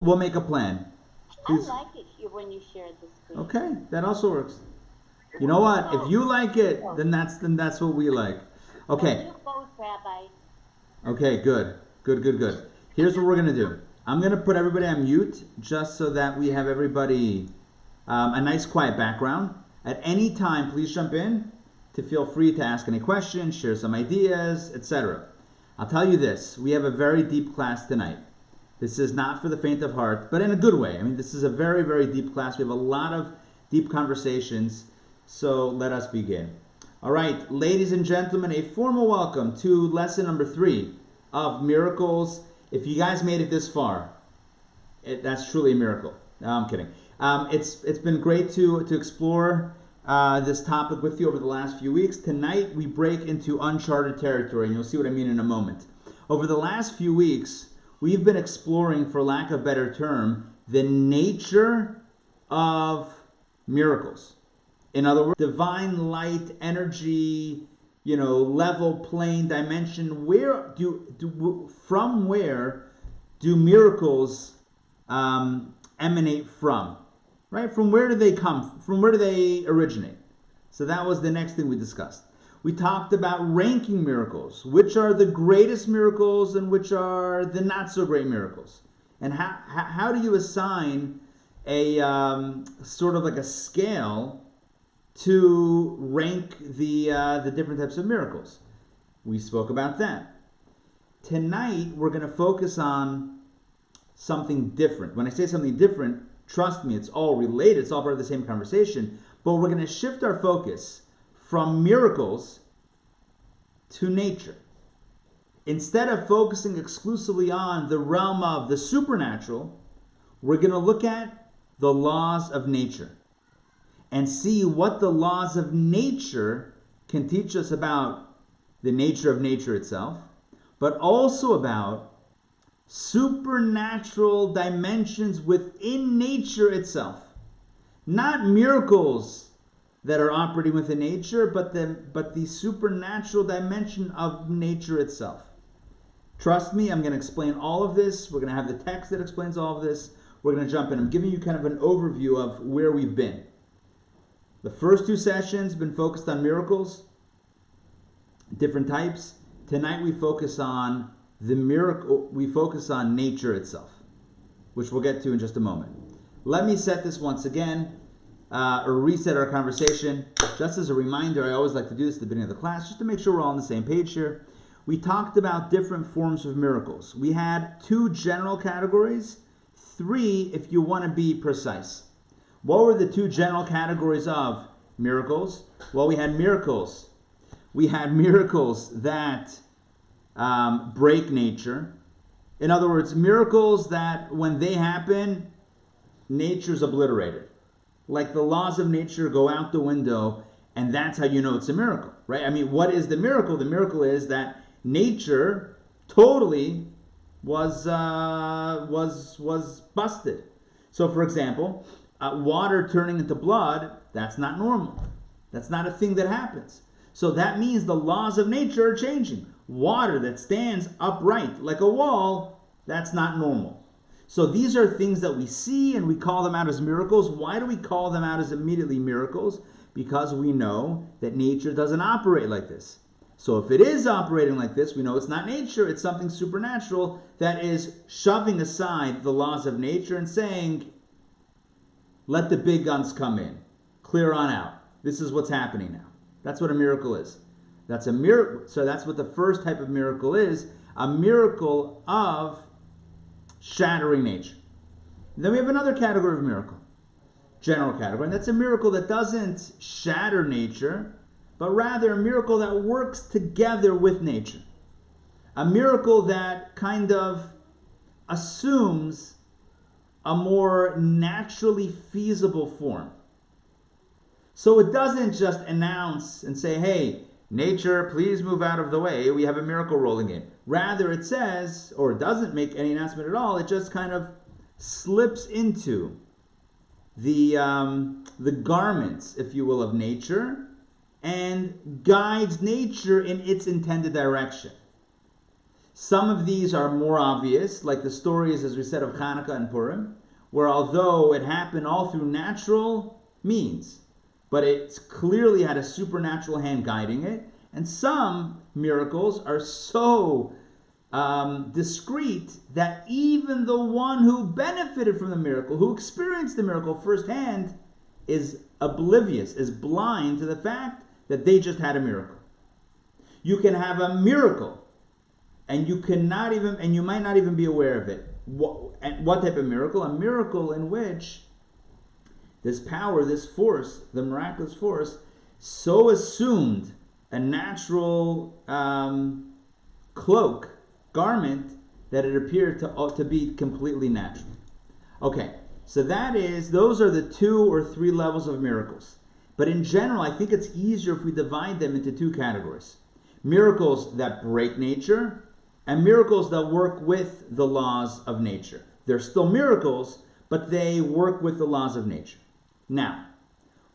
We'll make a plan. I Please. like it when you share the screen. Okay, that also works. You know what? If you like it, Oh, then that's what we like. so Okay. you both, Rabbi. Okay, good. Good, good, good. Here's what we're going to do. I'm going to put everybody on mute just so that we have everybody a nice quiet background. At any time, please jump in to feel free to ask any questions, share some ideas, etc. I'll tell you this, we have a very deep class tonight. This is not for the faint of heart, but in a good way. I mean, this is a very, very deep class. We have a lot of deep conversations, so let us begin. All right, ladies and gentlemen, a formal welcome to lesson number 3 of miracles. If you guys made it this far, that's truly a miracle. No, I'm kidding. It's been great to explore this topic with you over the last few weeks. Tonight we break into uncharted territory, and you'll see what I mean in a moment. Over the last few weeks, we've been exploring, for lack of a better term, the nature of miracles. In other words, divine light, energy, level, plane, dimension. From where do miracles emanate from? Right? From where do they come? From where do they originate? So that was the next thing we discussed. We talked about ranking miracles, which are the greatest miracles and which are the not so great miracles. And how do you assign a sort of like a scale to rank the different types of miracles? We spoke about that. Tonight we're going to focus on something different. When I say something different, trust me, it's all related. It's all part of the same conversation. But we're going to shift our focus from miracles to nature. Instead of focusing exclusively on the realm of the supernatural, we're going to look at the laws of nature and see what the laws of nature can teach us about the nature of nature itself, but also about supernatural dimensions within nature itself. Not miracles that are operating within nature, but the supernatural dimension of nature itself. Trust me, I'm going to explain all of this. We're going to have the text that explains all of this. We're going to jump in. I'm giving you kind of an overview of where we've been. The first 2 sessions have been focused on miracles, different types. Tonight we focus on the miracle. We focus on nature itself, which we'll get to in just a moment. Let me set this once again, or reset our conversation. Just as a reminder, I always like to do this at the beginning of the class, just to make sure we're all on the same page here. We talked about different forms of miracles. We had 2 general categories, 3 if you want to be precise. What were the 2 general categories of miracles? Well, we had miracles. We had miracles that break nature. In other words, miracles that when they happen, nature's obliterated. Like the laws of nature go out the window, and that's how you know it's a miracle, right? I mean, what is the miracle? The miracle is that nature totally was busted. So, for example, water turning into blood, that's not normal. That's not a thing that happens. So that means the laws of nature are changing. Water that stands upright like a wall, that's not normal. So these are things that we see and we call them out as miracles. Why do we call them out as immediately miracles? Because we know that nature doesn't operate like this. So if it is operating like this, we know it's not nature, it's something supernatural that is shoving aside the laws of nature and saying, let the big guns come in. Clear on out. This is what's happening now. That's what a miracle is. That's a miracle. So that's what the first type of miracle is, a miracle of shattering nature. And then we have another category of miracle, general category, and that's a miracle that doesn't shatter nature, but rather a miracle that works together with nature. A miracle that kind of assumes a more naturally feasible form. So it doesn't just announce and say, hey, nature, please move out of the way, we have a miracle rolling in. Rather, it says, or it doesn't make any announcement at all, it just kind of slips into the garments, if you will, of nature and guides nature in its intended direction. Some of these are more obvious, like the stories, as we said, of Hanukkah and Purim, where although it happened all through natural means, but it clearly had a supernatural hand guiding it. And some miracles are so discreet that even the one who benefited from the miracle, who experienced the miracle firsthand, is oblivious, is blind to the fact that they just had a miracle. You can have a miracle, and you might not even be aware of it. What type of miracle? A miracle in which this power, this force, the miraculous force, so assumed a natural cloak, garment, that it appeared to be completely natural. Okay, so those are the 2 or 3 levels of miracles. But in general, I think it's easier if we divide them into 2 categories. Miracles that break nature, and miracles that work with the laws of nature. They're still miracles, but they work with the laws of nature. Now,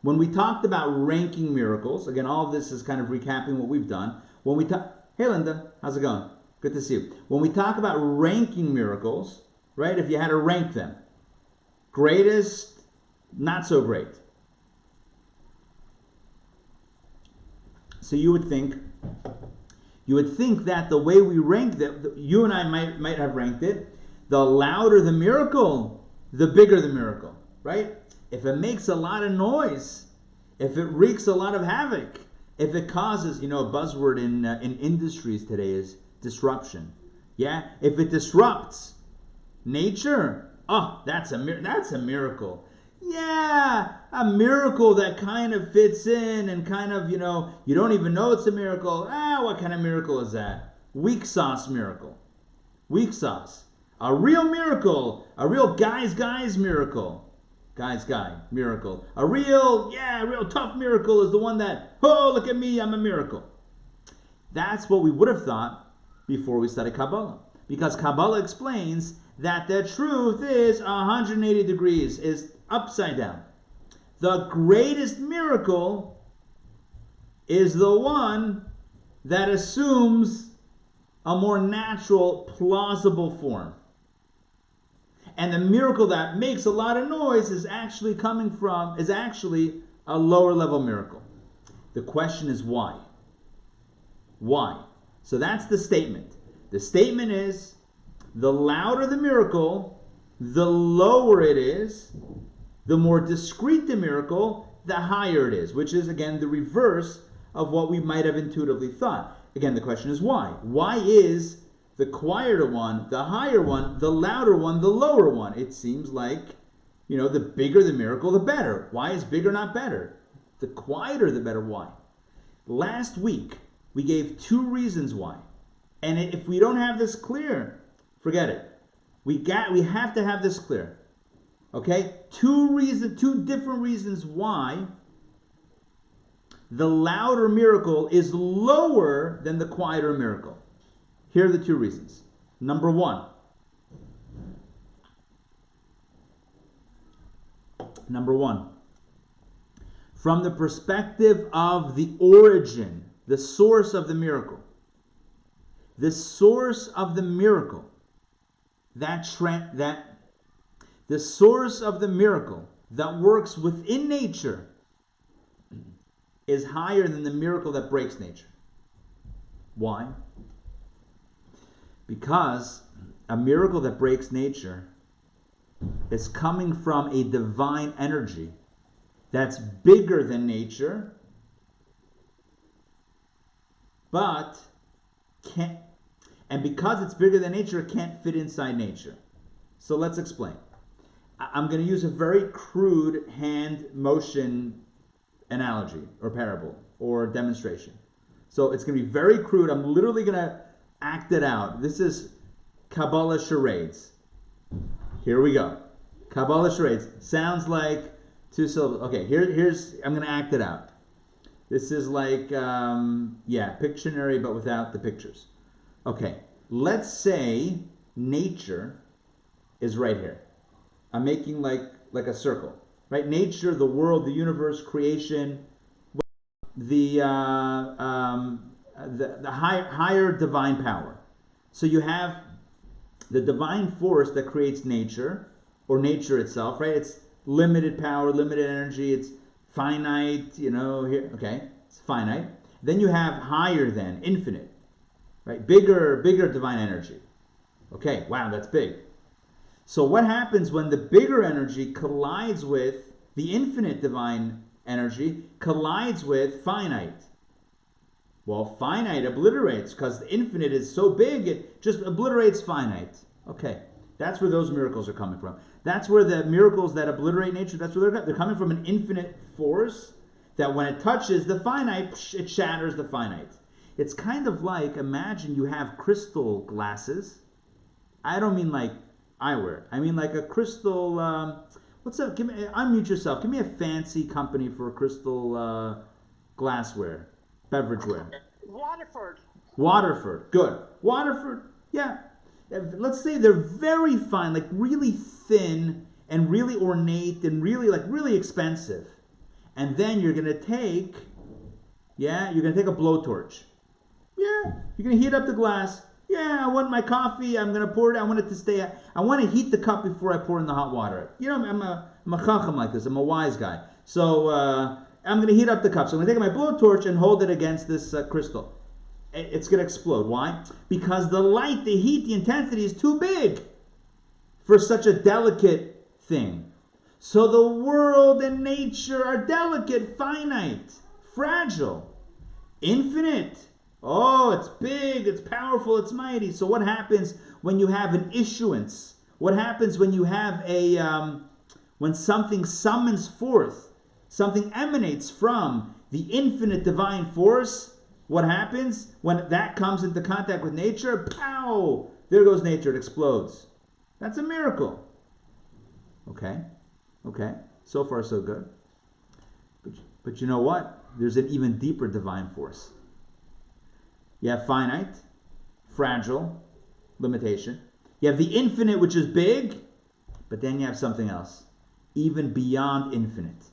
when we talked about ranking miracles, again, all of this is kind of recapping what we've done. Hey Linda, how's it going? Good to see you. When we talk about ranking miracles, right, if you had to rank them, greatest, not so great. So you would think that the way we ranked it, you and I might have ranked it, the louder the miracle, the bigger the miracle, right? If it makes a lot of noise, if it wreaks a lot of havoc, if it causes, a buzzword in industries today is disruption. Yeah, if it disrupts nature, that's a miracle. Yeah, a miracle that kind of fits in and kind of, you don't even know it's a miracle. What kind of miracle is that? Weak sauce miracle. Weak sauce. A real miracle. A real guy's miracle. Guy's guy miracle. A real tough miracle is the one that, look at me, I'm a miracle. That's what we would have thought before we studied Kabbalah. Because Kabbalah explains that the truth is 180 degrees, is upside down. The greatest miracle is the one that assumes a more natural, plausible form. And the miracle that makes a lot of noise is actually a lower level miracle. The question is why? Why? So that's the statement. The statement is, the louder the miracle, the lower it is, the more discreet the miracle, the higher it is, which is, again, the reverse of what we might have intuitively thought. Again, the question is why? Why is the quieter one, the higher one, the louder one, the lower one? It seems like, the bigger the miracle, the better. Why is bigger not better? The quieter, the better. Why? Last week, we gave 2 reasons why. And if we don't have this clear, forget it. We have to have this clear. Okay? 2 different reasons why the louder miracle is lower than the quieter miracle. Here are the 2 reasons. Number 1. From the perspective of the origin, the source of the miracle. The source of the miracle, the source of the miracle that works within nature is higher than the miracle that breaks nature. Why? Because a miracle that breaks nature is coming from a divine energy that's bigger than nature, but can't, and because it's bigger than nature, it can't fit inside nature. So let's explain. I'm going to use a very crude hand motion analogy or parable or demonstration. So it's going to be very crude. I'm literally going to act it out. This is Kabbalah charades. Here we go. Kabbalah charades. Sounds like 2 syllables. Okay, I'm going to act it out. This is like, Pictionary, but without the pictures. Okay, let's say nature is right here. I'm making like a circle, right? Nature, the world, the universe, creation, the higher divine power. So you have the divine force that creates nature, or nature itself, right? It's limited power, limited energy, it's finite, here, okay, it's finite. Then you have higher than, infinite, right? Bigger divine energy. Okay, wow, that's big. So what happens when the bigger energy collides with the infinite divine energy, collides with finite? Well, finite obliterates, because the infinite is so big, it just obliterates finite. Okay, that's where those miracles are coming from. That's where the miracles that obliterate nature, that's where they're coming from, an infinite force that when it touches the finite, it shatters the finite. It's kind of like, imagine you have crystal glasses. I don't mean like eyewear. I mean like a crystal, what's up? Unmute yourself. Give me a fancy company for crystal glassware. Beverageware. Waterford. Good. Waterford, yeah. Let's say they're very fine, like really thin and really ornate and really expensive. And then you're going to take a blowtorch. Yeah, you're going to heat up the glass. Yeah, I want my coffee. I'm going to pour it. I want to heat the cup before I pour in the hot water. I'm a chacham like this. I'm a wise guy. So, I'm going to heat up the cup. So I'm going to take my blowtorch and hold it against this crystal. It's going to explode. Why? Because the light, the heat, the intensity is too big for such a delicate thing. So the world and nature are delicate, finite, fragile, infinite. Oh, it's big, it's powerful, it's mighty. So what happens when you have an issuance? What happens when you have when something summons forth? Something emanates from the infinite divine force. What happens when that comes into contact with nature? Pow! There goes nature. It explodes. That's a miracle. Okay. So far, so good. But you know what? There's an even deeper divine force. You have finite, fragile, limitation. You have the infinite, which is big. But then you have something else. Even beyond infinite.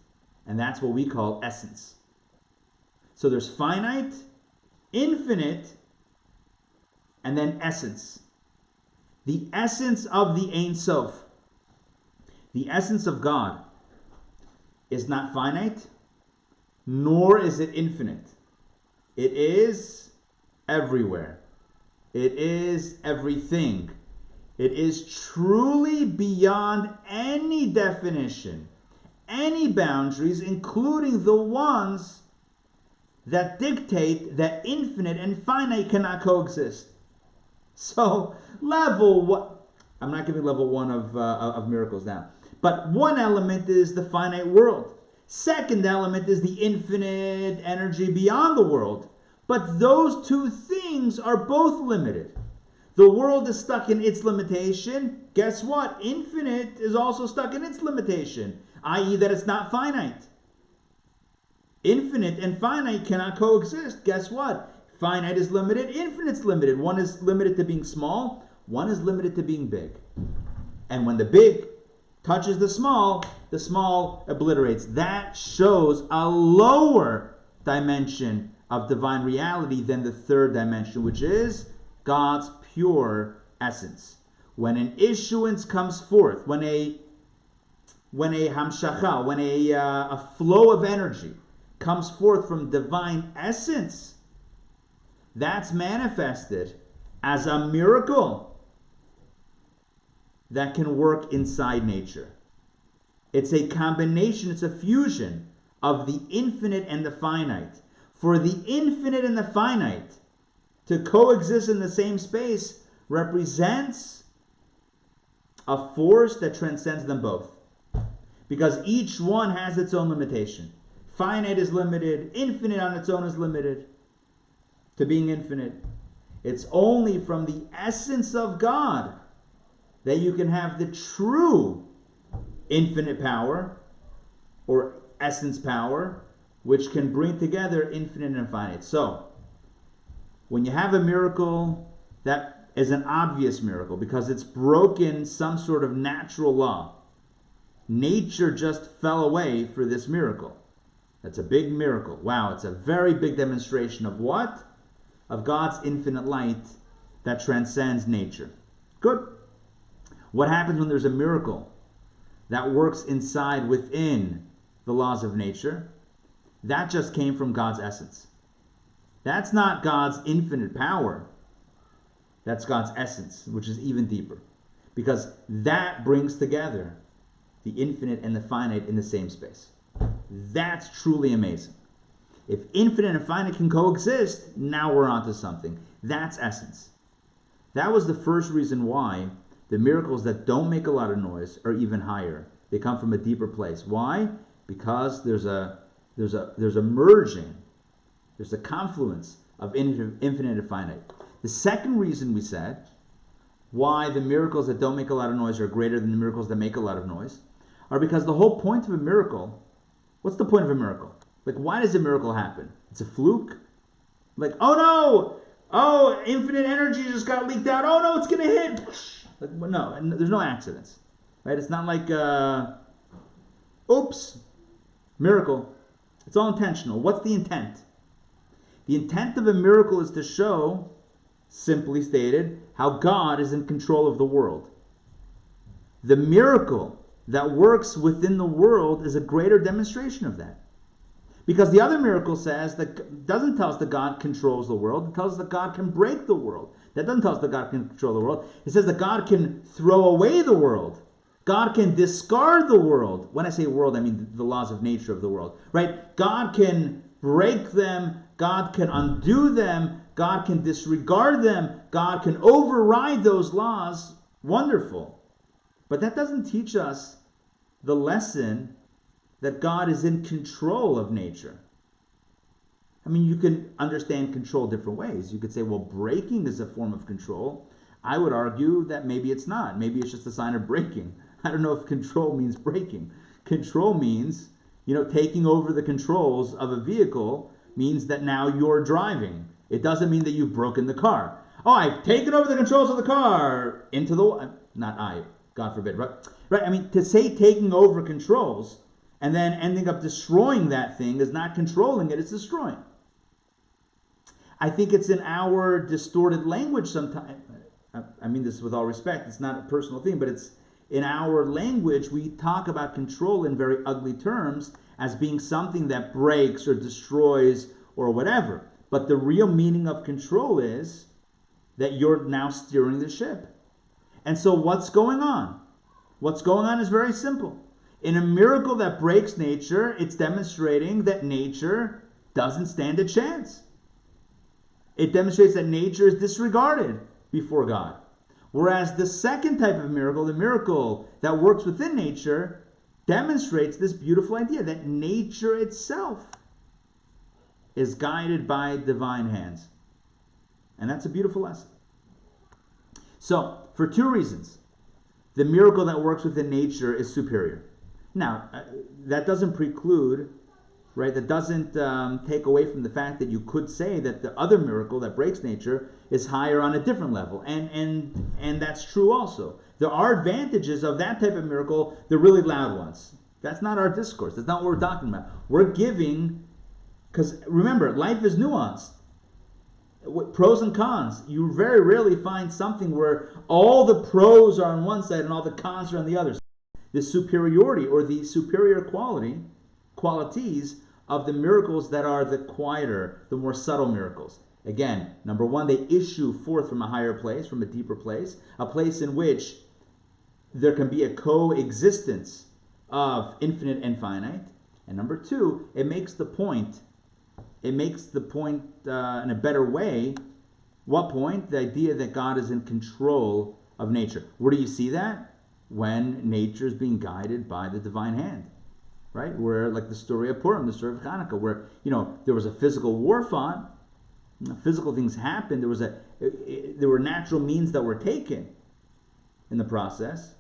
And that's what we call essence. So there's finite, infinite, and then essence. The essence of the Ein Sof, the essence of God, is not finite, nor is it infinite. It is everywhere. It is everything. It is truly beyond any definition, any boundaries, including the ones that dictate that infinite and finite cannot coexist. So, level one, I'm not giving level one of miracles now, but one element is the finite world. Second element is the infinite energy beyond the world. But those two things are both limited. The world is stuck in its limitation. Guess what? Infinite is also stuck in its limitation, i.e. that it's not finite. Infinite and finite cannot coexist. Guess what? Finite is limited, infinite's limited. One is limited to being small, one is limited to being big. And when the big touches the small obliterates. That shows a lower dimension of divine reality than the third dimension, which is God's pure essence. When an issuance comes forth, when a hamshacha, when a flow of energy comes forth from divine essence, that's manifested as a miracle that can work inside nature. It's a combination, it's a fusion of the infinite and the finite. For the infinite and the finite to coexist in the same space represents a force that transcends them both. Because each one has its own limitation. Finite is limited, infinite on its own is limited to being infinite. It's only from the essence of God that you can have the true infinite power or essence power, which can bring together infinite and finite. So, when you have a miracle that is an obvious miracle because it's broken some sort of natural law, nature just fell away for this miracle. That's a big miracle. Wow, it's a very big demonstration of what? Of God's infinite light that transcends nature. Good. What happens when there's a miracle that works inside, within the laws of nature? That just came from God's essence. That's not God's infinite power. That's God's essence, which is even deeper. Because that brings together the infinite and the finite in the same space. That's truly amazing. If infinite and finite can coexist, now we're onto something. That's essence. That was the first reason why the miracles that don't make a lot of noise are even higher. They come from a deeper place. Why? Because there's a merging, there's a confluence of infinite and finite. The second reason we said why the miracles that don't make a lot of noise are greater than the miracles that make a lot of noise are because the whole point of a miracle, what's the point of a miracle? Like, why does a miracle happen? It's a fluke? Like, oh no! Oh, infinite energy just got leaked out. Oh no, it's going to hit. Like, no, there's no accidents. Right? It's not like, oops, miracle. It's all intentional. What's the intent? The intent of a miracle is to show, simply stated, how God is in control of the world. The miracle that works within the world is a greater demonstration of that. Because the other miracle doesn't tell us that God controls the world. It tells us that God can break the world. That doesn't tell us that God can control the world. It says that God can throw away the world. God can discard the world. When I say world, I mean the laws of nature of the world. Right? God can break them. God can undo them. God can disregard them. God can override those laws. Wonderful. But that doesn't teach us the lesson that God is in control of nature. I mean, you can understand control different ways. You could say, well, breaking is a form of control. I would argue that maybe it's not. Maybe it's just a sign of breaking. I don't know if control means breaking. Control means, taking over the controls of a vehicle means that now you're driving. It doesn't mean that you've broken the car. Oh, I've taken over the controls of the car into the... Not I, God forbid. Right? I mean, to say taking over controls and then ending up destroying that thing is not controlling it, it's destroying. I think it's in our distorted language sometimes. I mean this with all respect. It's not a personal thing, but it's in our language, we talk about control in very ugly terms as being something that breaks or destroys or whatever. But the real meaning of control is that you're now steering the ship. And so what's going on? What's going on is very simple. In a miracle that breaks nature, it's demonstrating that nature doesn't stand a chance. It demonstrates that nature is disregarded before God. Whereas the second type of miracle, the miracle that works within nature, demonstrates this beautiful idea that nature itself is guided by divine hands. And that's a beautiful lesson. So, for two reasons, the miracle that works within nature is superior. Now, that doesn't preclude, right, that doesn't take away from the fact that you could say that the other miracle that breaks nature is higher on a different level. And that's true also. There are advantages of that type of miracle, the really loud ones. That's not our discourse. That's not what we're talking about. We're giving, because remember, life is nuanced. Pros and cons. You very rarely find something where all the pros are on one side and all the cons are on the other side. The superiority or the superior qualities of the miracles that are the quieter, the more subtle miracles. Again, number one, they issue forth from a higher place, from a deeper place, a place in which there can be a coexistence of infinite and finite. And number two, it makes the point in a better way. What point? The idea that God is in control of nature. Where do you see that? When nature is being guided by the divine hand. Right? Where, like the story of Purim, the story of Hanukkah, where, there was a physical war fought, physical things happened, there were natural means that were taken in the process,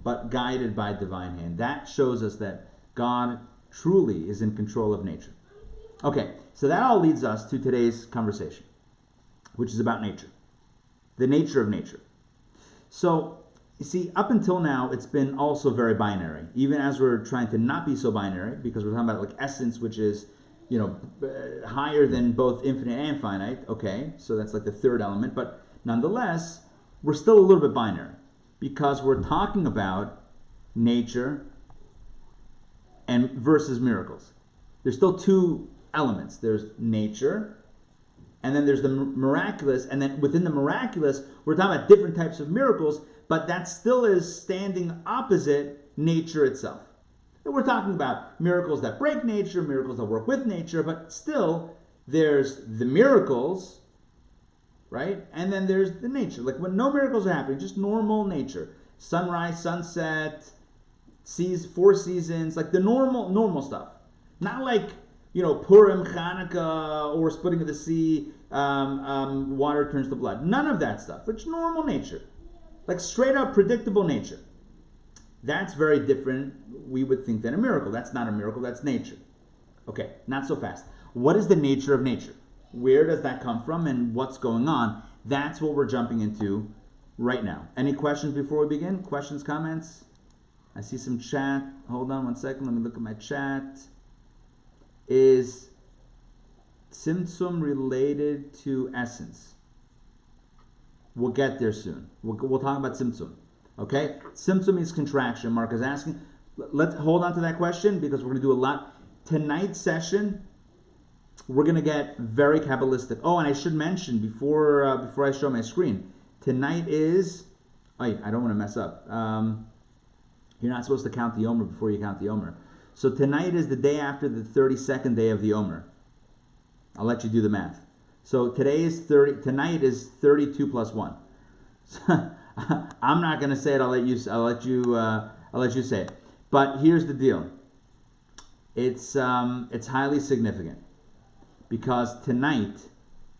but guided by divine hand. That shows us that God truly is in control of nature. Okay, so that all leads us to today's conversation, which is about nature. The nature of nature. So, you see, up until now, it's been also very binary. Even as we're trying to not be so binary, because we're talking about like essence, which is, higher than both infinite and finite. Okay, so that's like the third element. But Nonetheless, we're still a little bit binary because we're talking about nature and versus miracles. There's still two elements. There's nature, and then there's the miraculous, and then within the miraculous, we're talking about different types of miracles, but that still is standing opposite nature itself. And we're talking about miracles that break nature, miracles that work with nature, but still there's the miracles, right? And then there's the nature. Like when no miracles are happening, just normal nature. Sunrise, sunset, four seasons, like the normal stuff. Not like, Purim, Hanukkah, or splitting of the sea, water turns to blood. None of that stuff. It's normal nature. Like straight up predictable nature. That's very different, we would think, than a miracle. That's not a miracle, that's nature. Okay, not so fast. What is the nature of nature? Where does that come from and what's going on? That's what we're jumping into right now. Any questions before we begin? Questions, comments? I see some chat. Hold on one second, let me look at my chat. Is Tzimtzum related to essence? We'll get there soon. We'll talk about Tzimtzum. Okay? Tzimtzum means contraction. Mark is asking. Let's hold on to that question because we're going to do a lot. Tonight's session, we're going to get very Kabbalistic. Oh, and I should mention before I show my screen, tonight is... I don't want to mess up. You're not supposed to count the Omer before you count the Omer. So tonight is the day after the 32nd day of the Omer. I'll let you do the math. So tonight is 32 plus 1. I'm not going to say it. I'll let you say it. But here's the deal. It's highly significant because tonight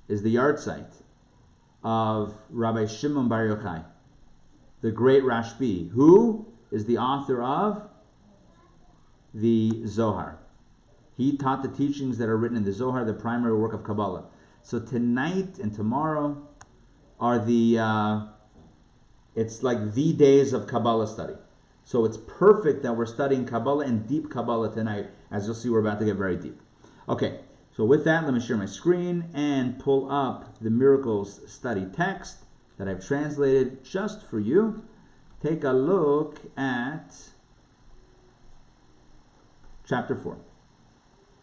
is the yahrzeit of Rabbi Shimon Bar Yochai, the great Rashbi, who is the author of the Zohar. He taught the teachings that are written in the Zohar, the primary work of Kabbalah. So tonight and tomorrow are it's like the days of Kabbalah study. So it's perfect that we're studying Kabbalah and deep Kabbalah tonight. As you'll see, we're about to get very deep. Okay, so with that, let me share my screen and pull up the Miracles study text that I've translated just for you. Take a look at chapter 4.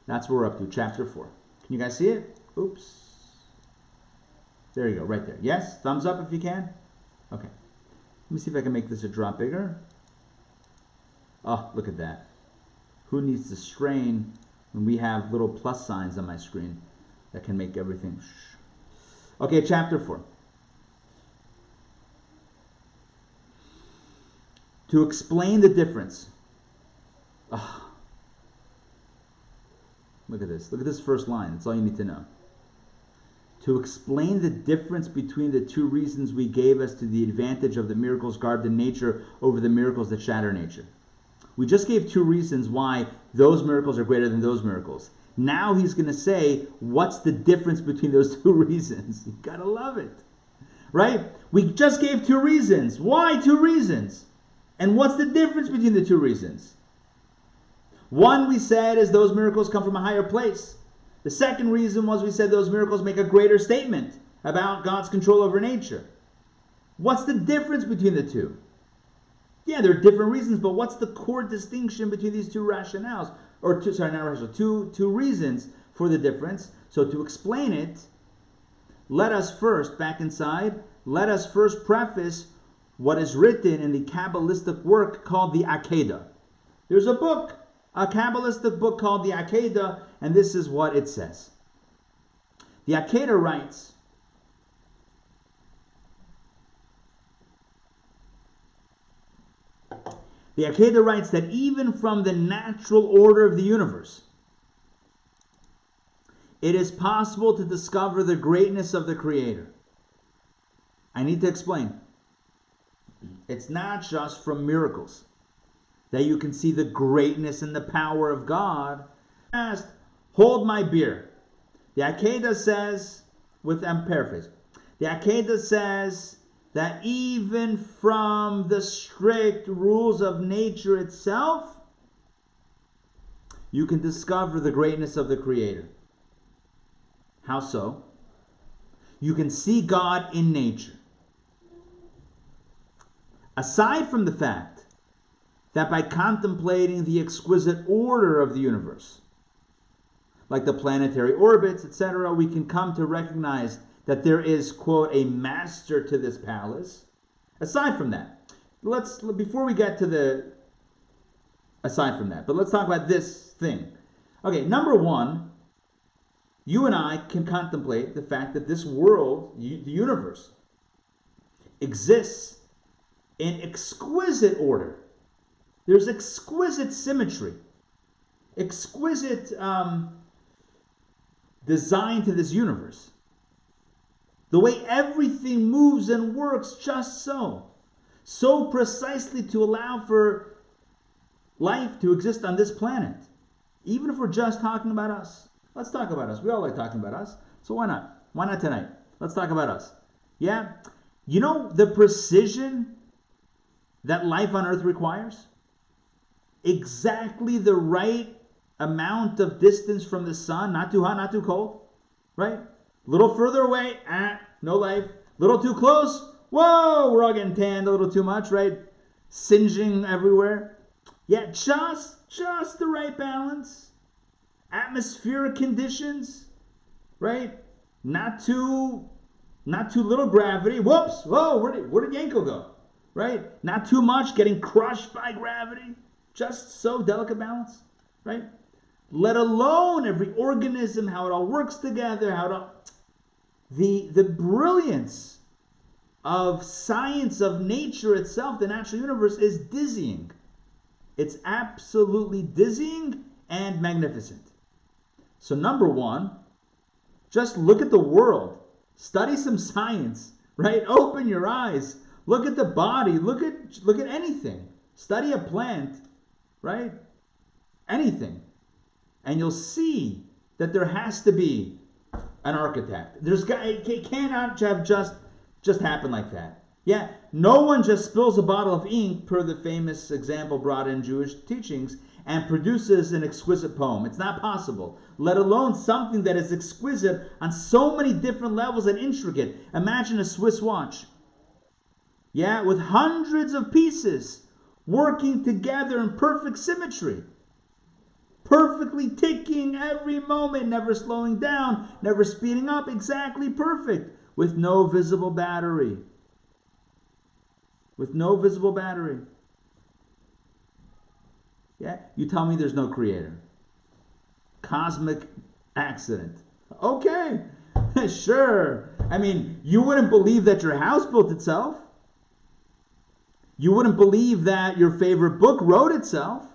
That's what we're up to, chapter 4. Can you guys see it? Oops. There you go, right there. Yes? Thumbs up if you can? Okay. Let me see if I can make this a drop bigger. Oh, look at that. Who needs to strain when we have little plus signs on my screen that can make everything shh. Okay, chapter 4. To explain the difference. Oh. Look at this. Look at this first line. That's all you need to know. To explain the difference between the two reasons we gave as to the advantage of the miracles garbed in nature over the miracles that shatter nature. We just gave two reasons why those miracles are greater than those miracles. Now he's going to say, what's the difference between those two reasons? You got to love it. Right? We just gave two reasons. Why two reasons? And what's the difference between the two reasons? One, we said, is those miracles come from a higher place. The second reason was we said those miracles make a greater statement about God's control over nature. What's the difference between the two? Yeah, there are different reasons, but what's the core distinction between these two rationales? Two reasons for the difference. So to explain it, let us first preface what is written in the Kabbalistic work called the Akedah. There's a book, a Kabbalistic book called the Akedah, and this is what it says. The Akedah writes, that even from the natural order of the universe, it is possible to discover the greatness of the Creator. I need to explain. It's not just from miracles that you can see the greatness and the power of God. Just hold my beer. The Akedah says, I'm paraphrasing. The Akedah says that even from the strict rules of nature itself, you can discover the greatness of the Creator. How so? You can see God in nature. Aside from the fact that by contemplating the exquisite order of the universe, like the planetary orbits, etc., we can come to recognize that there is, quote, a master to this palace. Aside from that, let's talk about this thing. Okay, number one, you and I can contemplate the fact that this world, the universe, exists in exquisite order. There's exquisite symmetry, exquisite design to this universe. The way everything moves and works just so precisely to allow for life to exist on this planet. Even if we're just talking about us. Let's talk about us. We all like talking about us. So why not? Why not tonight? Let's talk about us. Yeah? You know the precision that life on earth requires? Exactly the right amount of distance from the sun, not too hot, not too cold, right? Little further away, no life. Little too close, whoa, we're all getting tanned a little too much, right? Singeing everywhere. Yeah, just the right balance. Atmospheric conditions, right? Not too little gravity. Whoops, whoa, where did Yanko go? Right? Not too much, getting crushed by gravity. Just so delicate balance, right? Let alone every organism, how it all works together, the brilliance of science, of nature itself, the natural universe, is dizzying. It's absolutely dizzying and magnificent. So number one, just look at the world. Study some science, right? Open your eyes. Look at the body. Look at anything. Study a plant, right? Anything. And you'll see that there has to be an architect. It cannot have just happen like that. Yeah, no one just spills a bottle of ink, per the famous example brought in Jewish teachings, and produces an exquisite poem. It's not possible, let alone something that is exquisite on so many different levels and intricate. Imagine a Swiss watch. Yeah, with hundreds of pieces working together in perfect symmetry. Perfectly ticking every moment, never slowing down, never speeding up, exactly perfect, with no visible battery. With no visible battery. Yeah, you tell me there's no creator. Cosmic accident. Okay, sure. I mean, you wouldn't believe that your house built itself. You wouldn't believe that your favorite book wrote itself.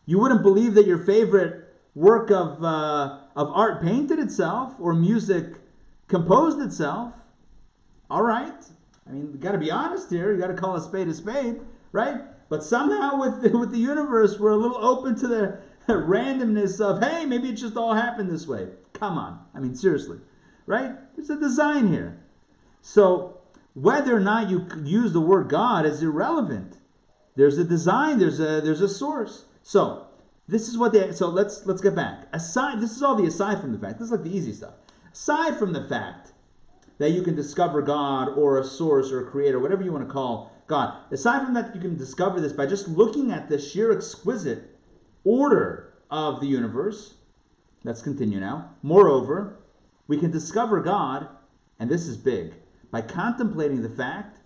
You wouldn't believe that your favorite work of art painted itself, or music composed itself. All right. I mean, you got to be honest here. You got to call a spade, right? But somehow with the universe, we're a little open to the randomness of, hey, maybe it just all happened this way. Come on. I mean, seriously, right? There's a design here. So whether or not you use the word God is irrelevant. There's a design. There's a source. So this is what so let's get back. This is all the aside from the fact. This is like the easy stuff. Aside from the fact that you can discover God or a source or a creator, whatever you want to call God. Aside from that, you can discover this by just looking at the sheer exquisite order of the universe. Let's continue now. Moreover, we can discover God, and this is big, by contemplating the fact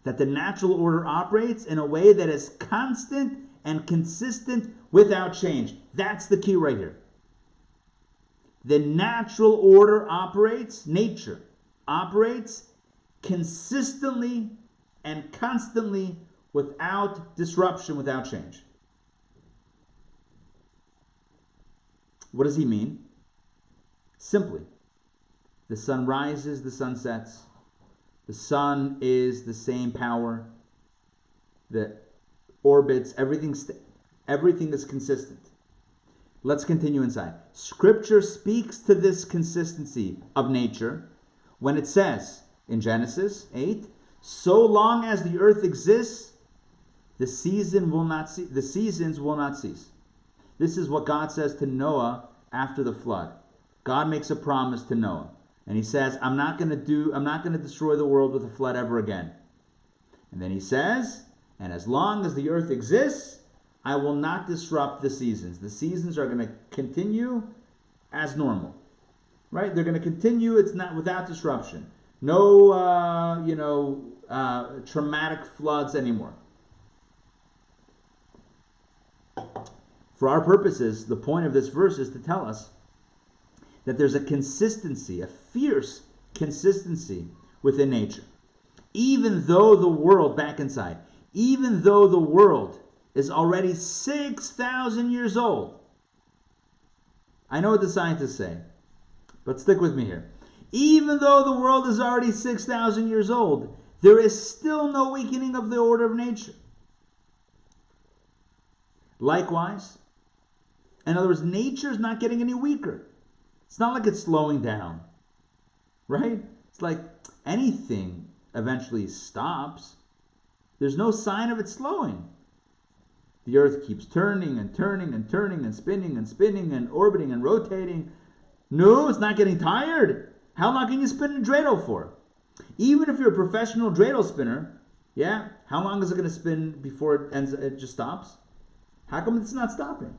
that the natural order operates in a way that is constant and consistent without change. That's the key right here. The natural order operates, nature operates consistently and constantly without disruption, without change. What does he mean? Simply, the sun rises, the sun sets. The sun is the same power that orbits, everything is consistent. Let's continue inside. Scripture speaks to this consistency of nature when it says in Genesis 8, so long as the earth exists, the seasons will not cease. This is what God says to Noah after the flood. God makes a promise to Noah. And he says, I'm not going to destroy the world with a flood ever again. And then he says, and as long as the earth exists, I will not disrupt the seasons. The seasons are going to continue as normal. Right? They're going to continue, it's not without disruption. No traumatic floods anymore. For our purposes, the point of this verse is to tell us that there's a consistency, a fierce consistency within nature. Even though the world, back inside, even though the world is already 6,000 years old. I know what the scientists say, but stick with me here. Even though the world is already 6,000 years old, there is still no weakening of the order of nature. Likewise, in other words, nature is not getting any weaker. It's not like it's slowing down, right? It's like anything eventually stops. There's no sign of it slowing. The earth keeps turning and turning and turning and spinning and orbiting and rotating. No, it's not getting tired. How long can you spin a dreidel for? Even if you're a professional dreidel spinner, yeah, how long is it going to spin before it ends? It just stops? How come it's not stopping?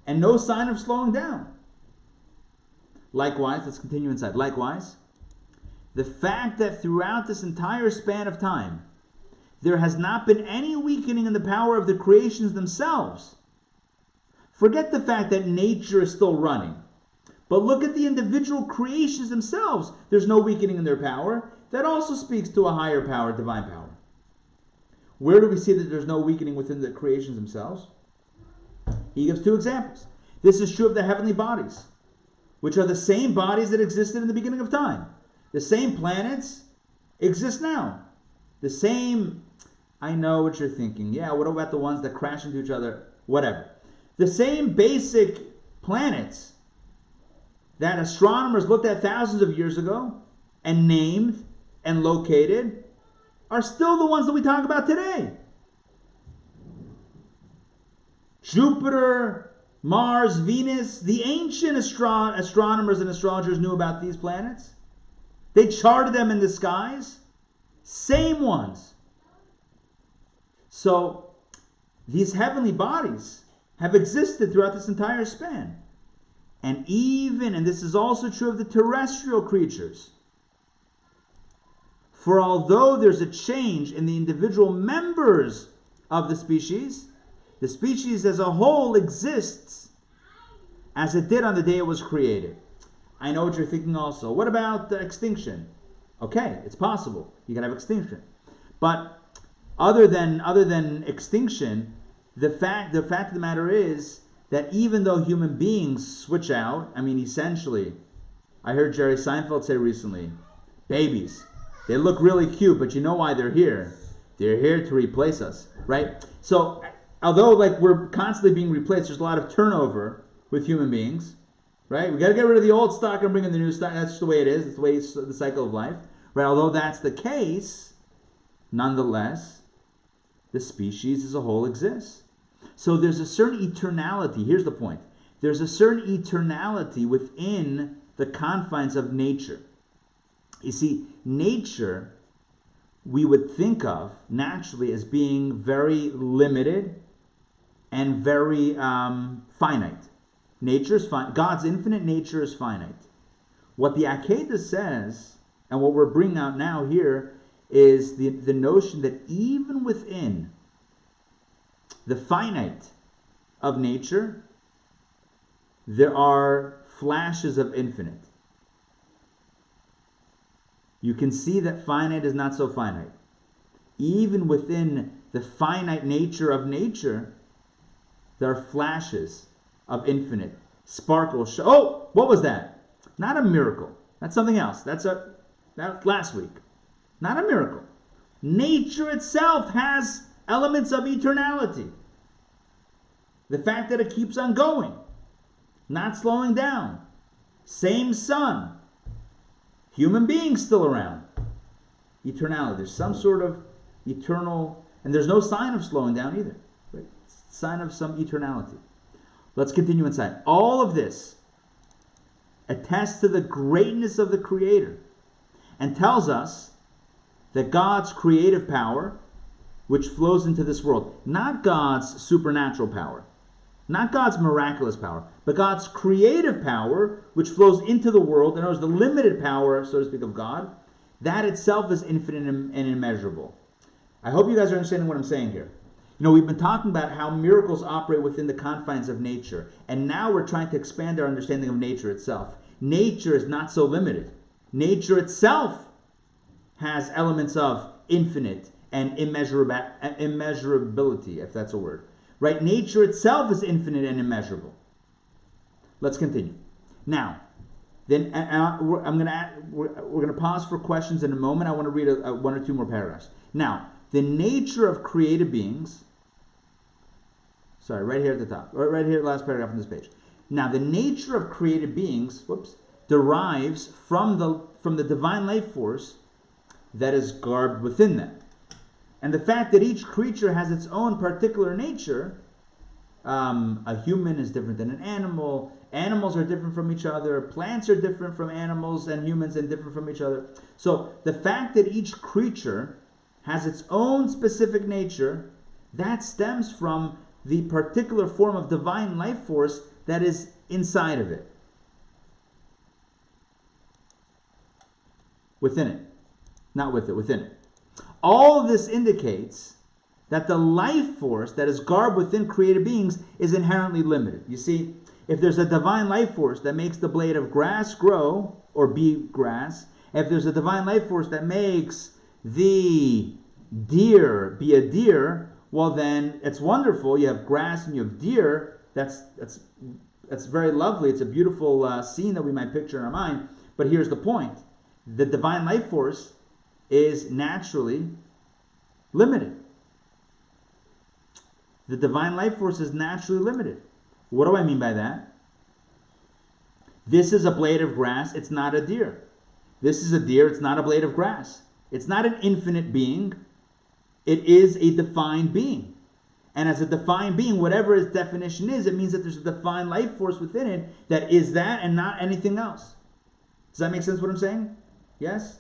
And no sign of slowing down. Likewise, let's continue inside. Likewise, the fact that throughout this entire span of time, there has not been any weakening in the power of the creations themselves. Forget the fact that nature is still running. But look at the individual creations themselves. There's no weakening in their power. That also speaks to a higher power, divine power. Where do we see that there's no weakening within the creations themselves? He gives two examples. This is true of the heavenly bodies, which are the same bodies that existed in the beginning of time. The same planets exist now. The same, I know what you're thinking. Yeah, what about the ones that crash into each other? Whatever. The same basic planets that astronomers looked at thousands of years ago and named and located are still the ones that we talk about today. Jupiter, Mars, Venus, the ancient astronomers and astrologers knew about these planets. They charted them in the skies. Same ones. So, these heavenly bodies have existed throughout this entire span. And this is also true of the terrestrial creatures. For although there's a change in the individual members of the species as a whole exists as it did on the day it was created. I know what you're thinking also. What about extinction? Okay, it's possible. You can have extinction. But other than extinction, the fact of the matter is that even though human beings switch out, essentially, I heard Jerry Seinfeld say recently, babies, they look really cute, but you know why they're here? They're here to replace us, right? So, although we're constantly being replaced, there's a lot of turnover with human beings, right? We got to get rid of the old stock and bring in the new stock. That's just the way it is. It's the way it's the cycle of life, right? Although that's the case, nonetheless, the species as a whole exists. So there's a certain eternality. Here's the point. There's a certain eternality within the confines of nature. You see, nature we would think of naturally as being very limited and very finite. Nature is finite. God's infinite nature is finite. What the Akedah says, and what we're bringing out now here, is the notion that even within the finite of nature, there are flashes of infinite. You can see that finite is not so finite. Even within the finite nature of nature, there are flashes of infinite. Sparkles. Oh, what was that? Not a miracle. That's something else. That's last week. Not a miracle. Nature itself has elements of eternality. The fact that it keeps on going, not slowing down. Same sun. Human beings still around. Eternality. There's some sort of eternal, and there's no sign of slowing down either. Right? Sign of some eternality. Let's continue inside. All of this, attests to the greatness of the Creator and tells us that God's creative power, which flows into this world, not God's supernatural power, not God's miraculous power, but God's creative power, which flows into the world, in other words, the limited power, so to speak, of God, that itself is infinite and immeasurable. I hope you guys are understanding what I'm saying here. You know, we've been talking about how miracles operate within the confines of nature, and now we're trying to expand our understanding of nature itself. Nature is not so limited. Nature itself has elements of infinite and immeasurability, if that's a word. Right? Nature itself is infinite and immeasurable. Let's continue. Now, then we're going to pause for questions in a moment. I want to read one or two more paragraphs. Now, the nature of created beings. Sorry, right here at the top. Right here, last paragraph on this page. Now, the nature of created beings, derives from the divine life force that is garbed within them. And the fact that each creature has its own particular nature, a human is different than an animal, animals are different from each other, plants are different from animals and humans and different from each other. So the fact that each creature has its own specific nature, that stems from the particular form of divine life force that is inside of it. Within it. Not with it, within it. All of this indicates that the life force that is garbed within created beings is inherently limited. You see, if there's a divine life force that makes the blade of grass grow, or be grass, if there's a divine life force that makes the deer be a deer, well then it's wonderful. You have grass and you have deer. That's very lovely. It's a beautiful scene that we might picture in our mind. But here's the point. The divine life force is naturally limited. The divine life force is naturally limited. What do I mean by that? This is a blade of grass. It's not a deer. This is a deer. It's not a blade of grass. It's not an infinite being. It is a defined being. And as a defined being, whatever its definition is, it means that there's a defined life force within it that is that and not anything else. Does that make sense what I'm saying? Yes?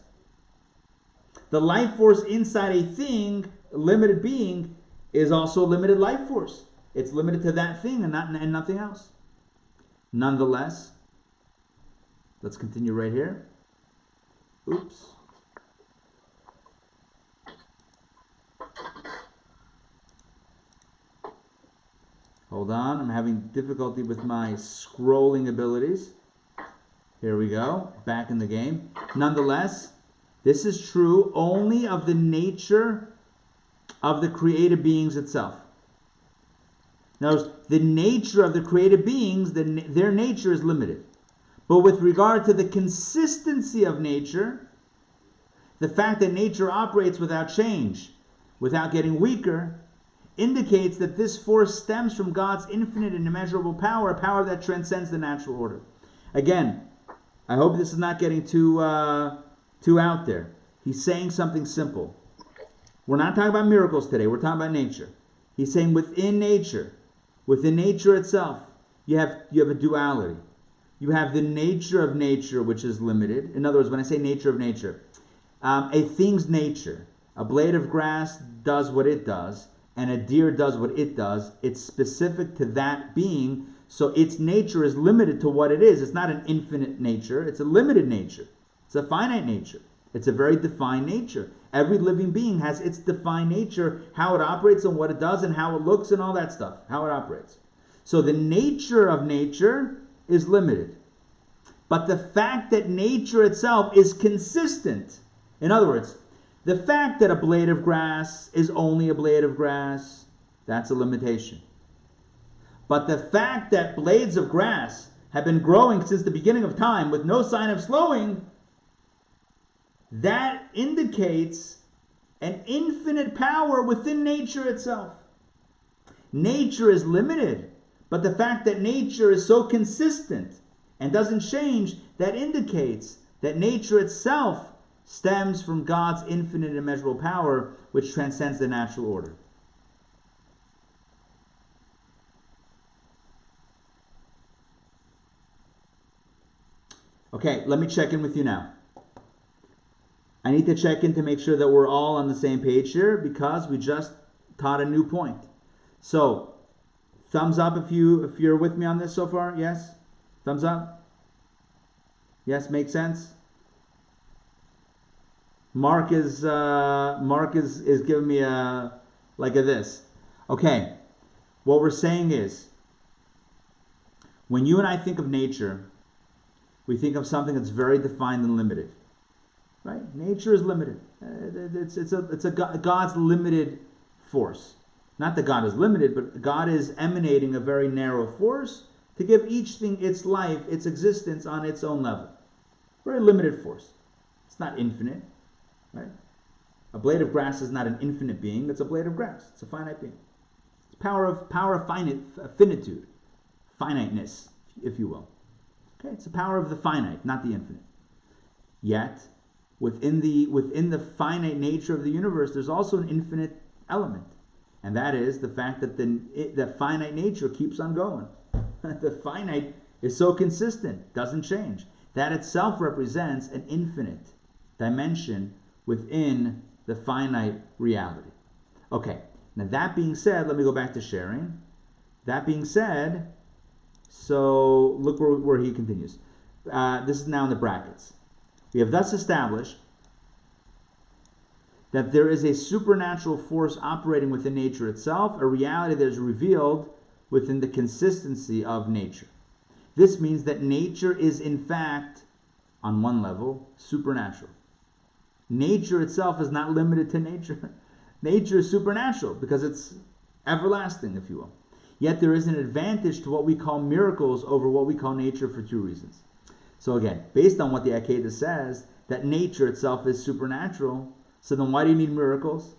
The life force inside a thing, a limited being, is also a limited life force. It's limited to that thing and nothing else. Nonetheless, let's continue right here. Oops. Hold on, I'm having difficulty with my scrolling abilities. Here we go, back in the game. Nonetheless, this is true only of the nature of the created beings itself. Now, the nature of the created beings, their nature is limited. But with regard to the consistency of nature, the fact that nature operates without change, without getting weaker, indicates that this force stems from God's infinite and immeasurable power, a power that transcends the natural order. Again, I hope this is not getting too out there. He's saying something simple. We're not talking about miracles today. We're talking about nature. He's saying within nature itself, you have a duality. You have the nature of nature, which is limited. In other words, when I say nature of nature, a thing's nature, a blade of grass does what it does, and a deer does what it does. It's specific to that being, so its nature is limited to what it is. It's not an infinite nature. It's a limited nature. It's a finite nature. It's a very defined nature. Every living being has its defined nature, how it operates and what it does and how it looks and all that stuff, how it operates. So the nature of nature is limited. But the fact that nature itself is consistent, in other words, the fact that a blade of grass is only a blade of grass, that's a limitation. But the fact that blades of grass have been growing since the beginning of time with no sign of slowing, that indicates an infinite power within nature itself. Nature is limited, but the fact that nature is so consistent and doesn't change, that indicates that nature itself stems from God's infinite and immeasurable power, which transcends the natural order. Okay, let me check in with you now. I need to check in to make sure that we're all on the same page here because we just taught a new point. So, thumbs up if you're with me on this so far. Yes? Thumbs up? Yes, makes sense? Mark is giving me a this. Okay. What we're saying is, when you and I think of nature, we think of something that's very defined and limited, right? Nature is limited. It's God's limited force. Not that God is limited, but God is emanating a very narrow force to give each thing its life, its existence on its own level. Very limited force. It's not infinite, right? A blade of grass is not an infinite being. It's a blade of grass. It's a finite being. It's power of finitude, finiteness, if you will. Okay, it's the power of the finite, not the infinite. Yet, within the finite nature of the universe, there's also an infinite element, and that is the fact that the finite nature keeps on going. The finite is so consistent, doesn't change. That itself represents an infinite dimension within the finite reality. Okay, now that being said, let me go back to sharing. That being said, so look where he continues. This is now in the brackets. We have thus established that there is a supernatural force operating within nature itself, a reality that is revealed within the consistency of nature. This means that nature is in fact, on one level, supernatural. Nature itself is not limited to nature. Nature is supernatural because it's everlasting, if you will. Yet there is an advantage to what we call miracles over what we call nature for two reasons. So again, based on what the Akedah says, that nature itself is supernatural, so then why do you need miracles?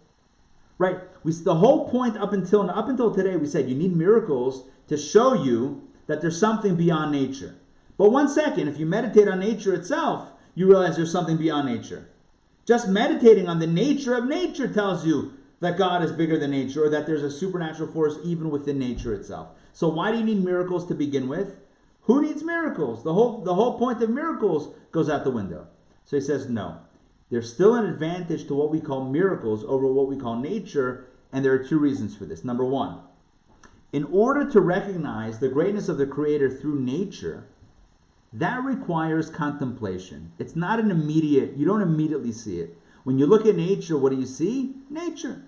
Right? The whole point up until today, we said you need miracles to show you that there's something beyond nature. But one second, if you meditate on nature itself, you realize there's something beyond nature. Just meditating on the nature of nature tells you that God is bigger than nature, or that there's a supernatural force even within nature itself. So why do you need miracles to begin with? Who needs miracles? The whole point of miracles goes out the window. So he says no. There's still an advantage to what we call miracles over what we call nature, and there are two reasons for this. Number one, in order to recognize the greatness of the Creator through nature, that requires contemplation. It's not an immediate, you don't immediately see it. When you look at nature, what do you see? Nature.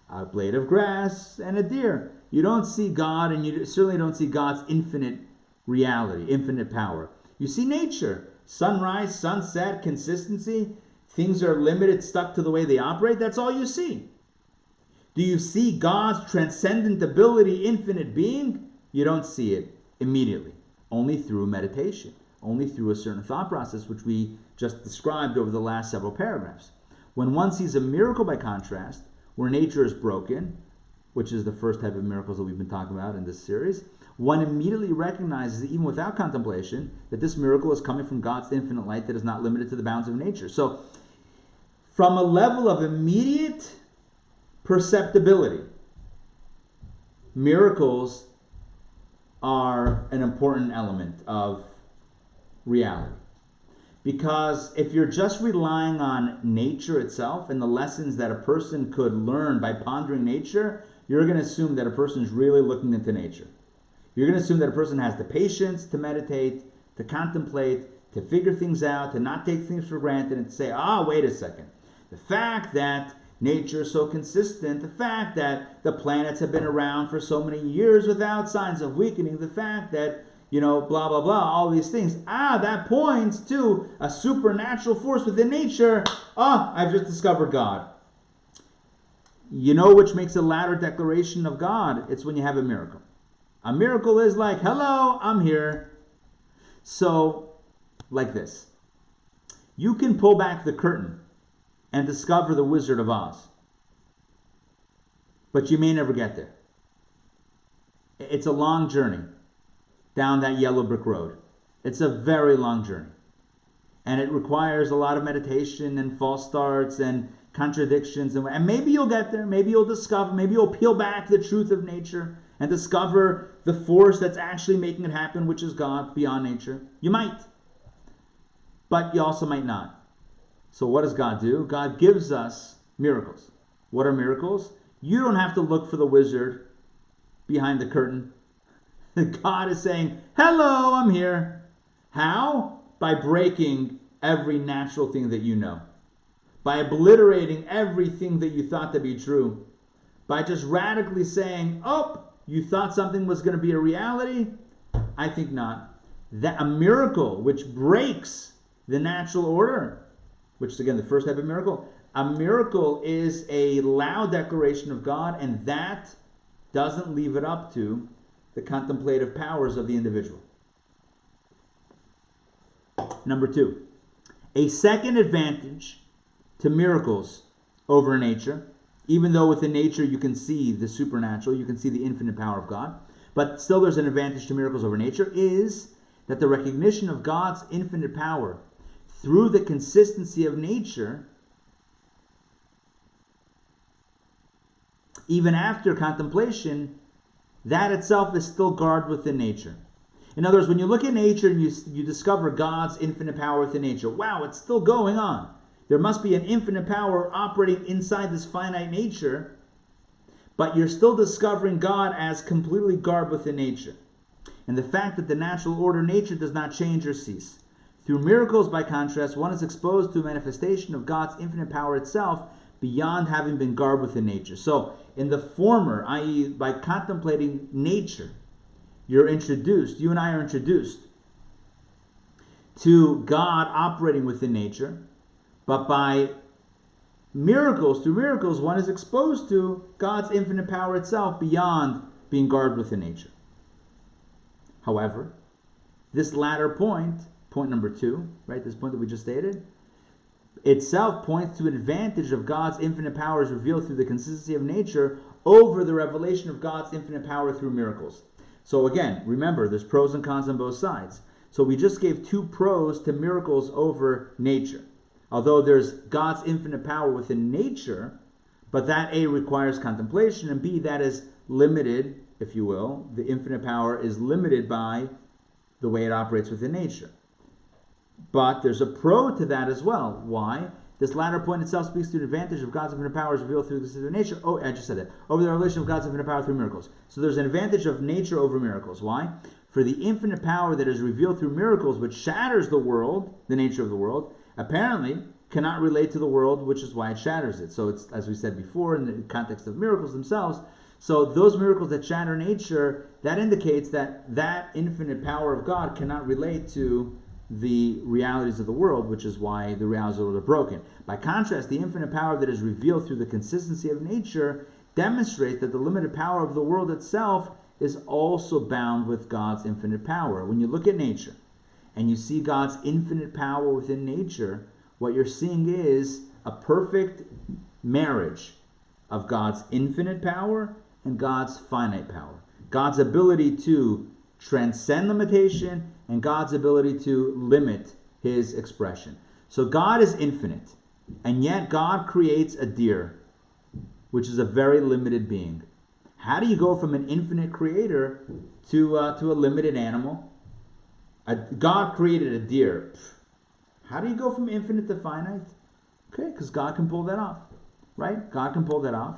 A blade of grass and a deer. You don't see God, and you certainly don't see God's infinite reality, infinite power. You see nature. Sunrise, sunset, consistency. Things are limited, stuck to the way they operate. That's all you see. Do you see God's transcendent ability, infinite being? You don't see it immediately. Only through meditation. Only through a certain thought process, which we just described over the last several paragraphs. When one sees a miracle, by contrast, where nature is broken, which is the first type of miracles that we've been talking about in this series, one immediately recognizes, even without contemplation, that this miracle is coming from God's infinite light that is not limited to the bounds of nature. So, from a level of immediate perceptibility, miracles are an important element of reality. Because if you're just relying on nature itself and the lessons that a person could learn by pondering nature, you're going to assume that a person is really looking into nature. You're going to assume that a person has the patience to meditate, to contemplate, to figure things out, to not take things for granted, and to say, wait a second. The fact that nature is so consistent, the fact that the planets have been around for so many years without signs of weakening, the fact that, blah, blah, blah, all these things, that points to a supernatural force within nature. I've just discovered God. You know which makes a louder declaration of God? It's when you have a miracle. A miracle is like, hello, I'm here. So, like this. You can pull back the curtain and discover the Wizard of Oz. But you may never get there. It's a long journey down that yellow brick road. It's a very long journey. And it requires a lot of meditation and false starts and contradictions. And maybe you'll get there. Maybe you'll discover. Maybe you'll peel back the truth of nature and discover the force that's actually making it happen, which is God beyond nature. You might. but you also might not. So what does God do? God gives us miracles. What are miracles? You don't have to look for the wizard behind the curtain. God is saying, hello, I'm here. How? By breaking every natural thing that you know. By obliterating everything that you thought to be true. By just radically saying, oh, you thought something was going to be a reality? I think not. That a miracle which breaks the natural order, which is again the first type of miracle. A miracle is a loud declaration of God, and that doesn't leave it up to the contemplative powers of the individual. Number 2, a second advantage to miracles over nature, even though within nature you can see the supernatural, you can see the infinite power of God, but still there's an advantage to miracles over nature, is that the recognition of God's infinite power through the consistency of nature, even after contemplation, that itself is still guarded within nature. In other words, when you look at nature and you discover God's infinite power within nature, wow, it's still going on. There must be an infinite power operating inside this finite nature, but you're still discovering God as completely guarded within nature. And the fact that the natural order nature does not change or cease. Through miracles, by contrast, one is exposed to a manifestation of God's infinite power itself beyond having been guarded within nature. So, in the former, i.e., by contemplating nature, you and I are introduced to God operating within nature, but by through miracles, one is exposed to God's infinite power itself beyond being guarded within nature. However, this latter point number 2, right, this point that we just stated, itself points to an advantage of God's infinite power as revealed through the consistency of nature over the revelation of God's infinite power through miracles. So again, remember, there's pros and cons on both sides. So we just gave 2 pros to miracles over nature. Although there's God's infinite power within nature, but that A, requires contemplation, and B, that is limited, if you will. The infinite power is limited by the way it operates within nature. But there's a pro to that as well. Why? This latter point itself speaks to the advantage of God's infinite power as revealed through the nature. Oh, I just said that. Over the relation of God's infinite power through miracles. So there's an advantage of nature over miracles. Why? For the infinite power that is revealed through miracles, which shatters the world, the nature of the world, apparently cannot relate to the world, which is why it shatters it. So it's, as we said before, in the context of miracles themselves, so those miracles that shatter nature, that indicates that that infinite power of God cannot relate to the realities of the world, which is why the realities of the world are broken. By contrast, the infinite power that is revealed through the consistency of nature demonstrates that the limited power of the world itself is also bound with God's infinite power. When you look at nature and you see God's infinite power within nature, what you're seeing is a perfect marriage of God's infinite power and God's finite power. God's ability to transcend limitation and God's ability to limit his expression. So God is infinite, and yet God creates a deer, which is a very limited being. How do you go from an infinite creator to a limited animal? God created a deer. How do you go from infinite to finite? Okay, because God can pull that off, right? God can pull that off.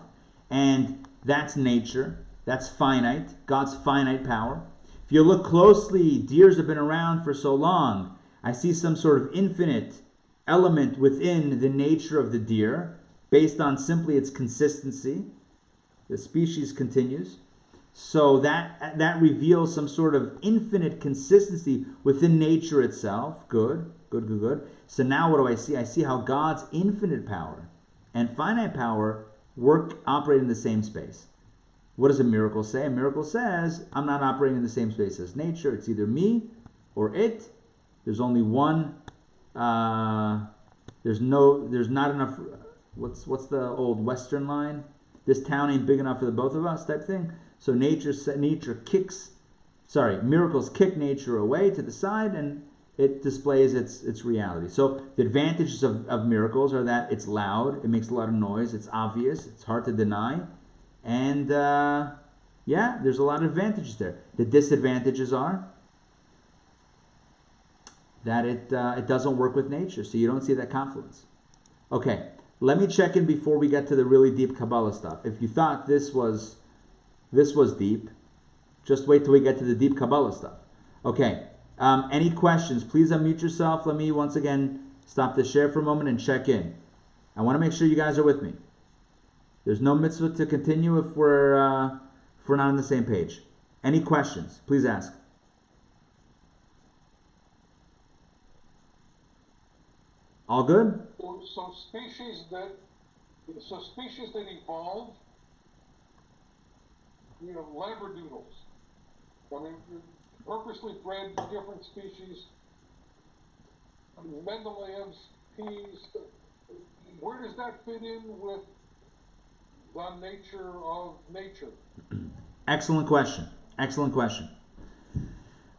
And that's nature. That's finite. God's finite power. If you look closely, deers have been around for so long. I see some sort of infinite element within the nature of the deer based on simply its consistency. The species continues. So that reveals some sort of infinite consistency within nature itself. Good. So now what do I see? I see how God's infinite power and finite power operate in the same space. What does a miracle say? A miracle says, I'm not operating in the same space as nature. It's either me or it. There's only one. There's not enough. What's the old Western line? This town ain't big enough for the both of us type thing. So miracles kick nature away to the side, and it displays its reality. So the advantages of miracles are that it's loud, it makes a lot of noise, it's obvious, it's hard to deny. And there's a lot of advantages there. The disadvantages are that it doesn't work with nature, so you don't see that confluence. Okay, let me check in before we get to the really deep Kabbalah stuff. If you thought this was deep, just wait till we get to the deep Kabbalah stuff. Okay, any questions? Please unmute yourself. Let me once again stop the share for a moment and check in. I want to make sure you guys are with me. There's no mitzvah to continue if we're not on the same page. Any questions? Please ask. All good? So species that evolved, labradoodles. I mean, purposely bred different species, Mendeleev's peas. Where does that fit in with the nature of nature? Excellent question. Excellent question.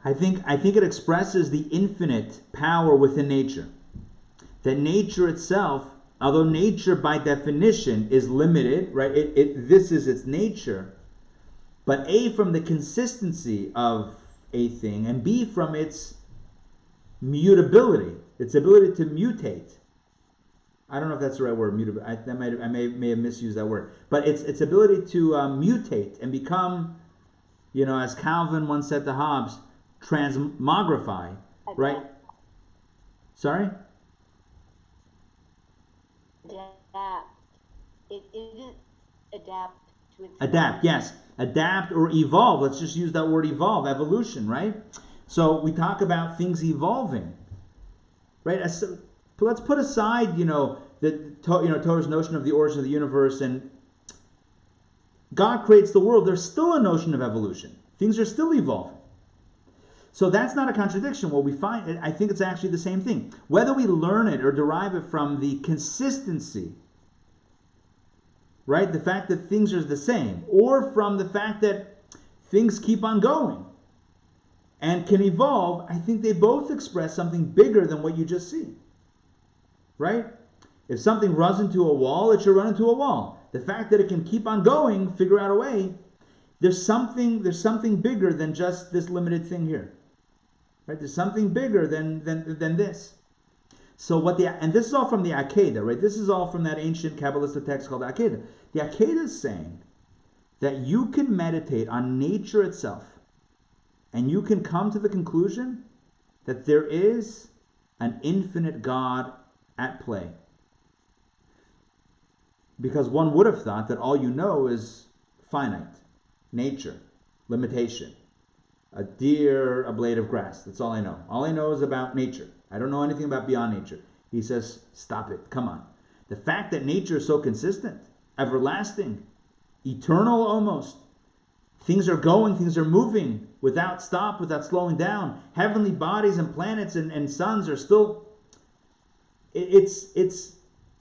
I think it expresses the infinite power within nature. That nature itself, although nature by definition is limited, right? This is its nature, but A, from the consistency of a thing, and B, from its mutability, its ability to mutate. I don't know if that's the right word, mutability. I may have misused that word, but its ability to mutate and become, as Calvin once said to Hobbes, transmogrify, right? Sorry? Adapt. It is adapt to its Adapt, yes. Adapt or evolve. Let's just use that word evolve, evolution, right? So we talk about things evolving, right? Let's put aside, Torah's notion of the origin of the universe, and God creates the world. There's still a notion of evolution. Things are still evolving. So that's not a contradiction. What we find, I think it's actually the same thing. Whether we learn it or derive it from the consistency, right? The fact that things are the same, or from the fact that things keep on going and can evolve, I think they both express something bigger than what you just see, right? If something runs into a wall, it should run into a wall. The fact that it can keep on going, figure out a way, there's something bigger than just this limited thing here. Right? There's something bigger than this. So and this is all from the Akedah, right? This is all from that ancient Kabbalistic text called Akedah. The Akedah is saying that you can meditate on nature itself, and you can come to the conclusion that there is an infinite God at play. Because one would have thought that all you know is finite, nature, limitation. A deer, a blade of grass. That's all I know. All I know is about nature. I don't know anything about beyond nature. He says, stop it. Come on. The fact that nature is so consistent, everlasting, eternal almost. Things are going, things are moving without stop, without slowing down. Heavenly bodies and planets and suns are still... It's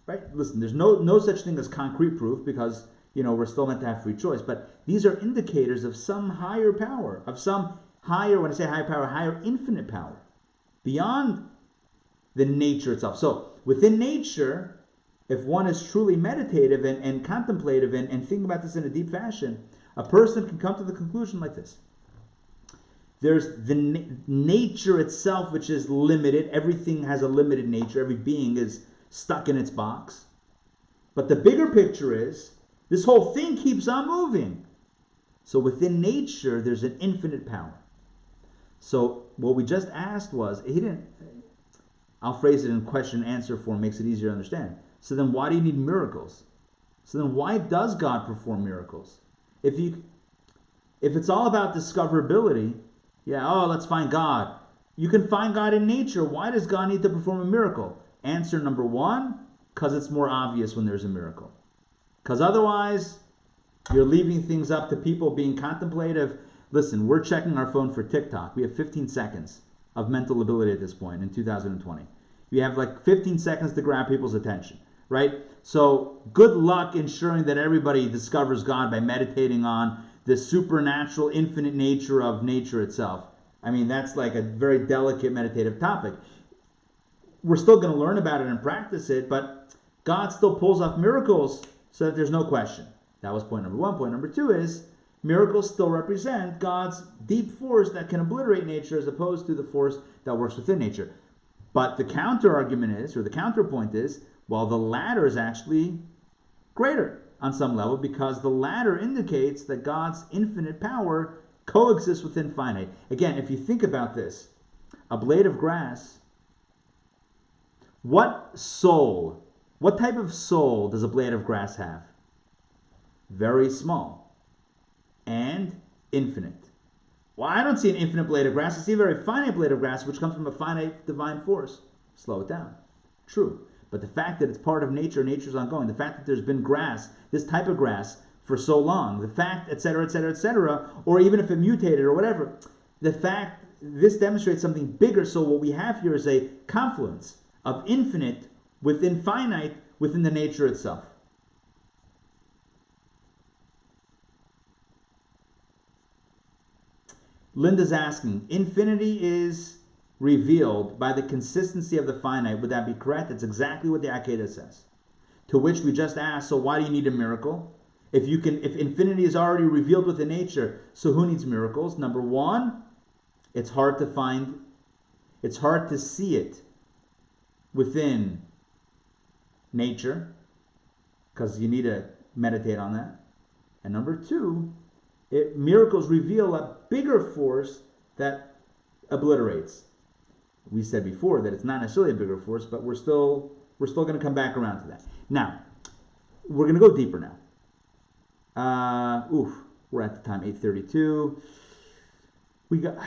right? Listen, there's no such thing as concrete proof because, we're still meant to have free choice. But these are indicators of some higher power, of some higher, when I say higher power, higher infinite power, beyond the nature itself. So within nature, if one is truly meditative and contemplative and thinking about this in a deep fashion, a person can come to the conclusion like this. There's the nature itself, which is limited. Everything has a limited nature. Every being is stuck in its box. But the bigger picture is, this whole thing keeps on moving. So within nature, there's an infinite power. So what we just asked was, I'll phrase it in question and answer form, makes it easier to understand. So then why do you need miracles? So then why does God perform miracles? If it's all about discoverability, let's find God. You can find God in nature. Why does God need to perform a miracle? Answer number one, because it's more obvious when there's a miracle. Because otherwise, you're leaving things up to people being contemplative. Listen, we're checking our phone for TikTok. We have 15 seconds of mental ability at this point in 2020. We have like 15 seconds to grab people's attention, right? So good luck ensuring that everybody discovers God by meditating on the supernatural, infinite nature of nature itself. I mean, that's like a very delicate meditative topic. We're still going to learn about it and practice it, but God still pulls off miracles so that there's no question. That was point number one. Point number two is miracles still represent God's deep force that can obliterate nature as opposed to the force that works within nature. But the counter argument is, or the counterpoint is, well, the latter is actually greater on some level, because the latter indicates that God's infinite power coexists with finite. Again, if you think about this, a blade of grass, what type of soul does a blade of grass have? Very small and infinite. Well, I don't see an infinite blade of grass. I see a very finite blade of grass, which comes from a finite divine force. Slow it down. True. But the fact that it's part of nature, nature's ongoing, the fact that there's been grass, this type of grass, for so long, the fact, etc., etc., etc., or even if it mutated or whatever, the fact, this demonstrates something bigger. So what we have here is a confluence of infinite within finite within the nature itself. Linda's asking, infinity is revealed by the consistency of the finite. Would that be correct? That's exactly what the Akedah says. To which we just asked, so why do you need a miracle? If infinity is already revealed within nature, so who needs miracles? Number one, it's hard to see it within nature, because you need to meditate on that. And number two, miracles reveal a bigger force that obliterates. We said before that it's not necessarily a bigger force, but we're still going to come back around to that. Now, we're going to go deeper now. We're at the time, 8:32. We got,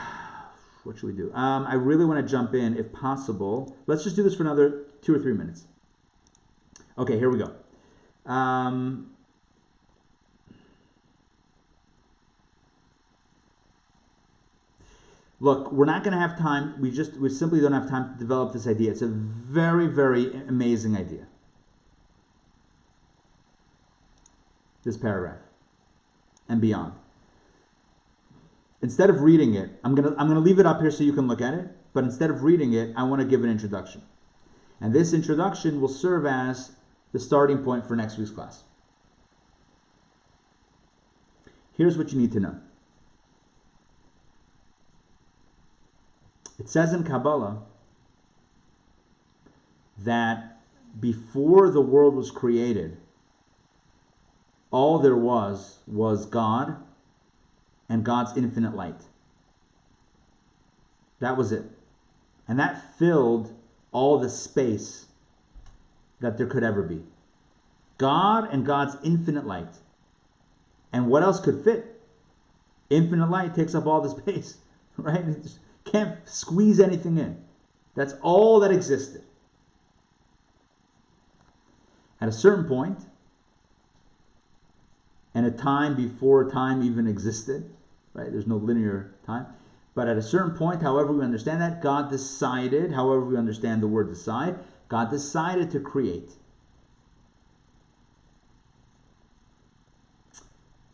what should we do? I really want to jump in, if possible. Let's just do this for another 2 or 3 minutes. Okay, here we go. Look, we're not going to have time. We simply don't have time to develop this idea. It's a very, very amazing idea. This paragraph and beyond. Instead of reading it, I'm gonna leave it up here so you can look at it. But instead of reading it, I want to give an introduction, and this introduction will serve as the starting point for next week's class. Here's what you need to know. It says in Kabbalah that before the world was created, all there was God and God's infinite light. That was it. And that filled all the space that there could ever be. God and God's infinite light. And what else could fit? Infinite light takes up all the space, right? It just can't squeeze anything in. That's all that existed. At a certain point, and a time before time even existed, right? There's no linear time. But at a certain point, however we understand that, God decided, however we understand the word decide, God decided to create.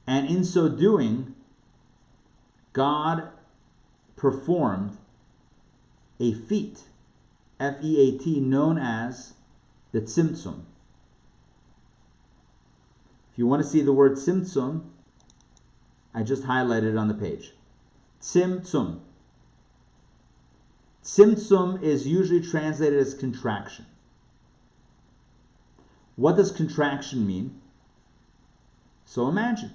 And in so doing, God performed a feat, F-E-A-T, known as the Tzimtzum. If you want to see the word Tzimtzum, I just highlighted it on the page. Tzimtzum. Tzimtzum is usually translated as contraction. What does contraction mean? So imagine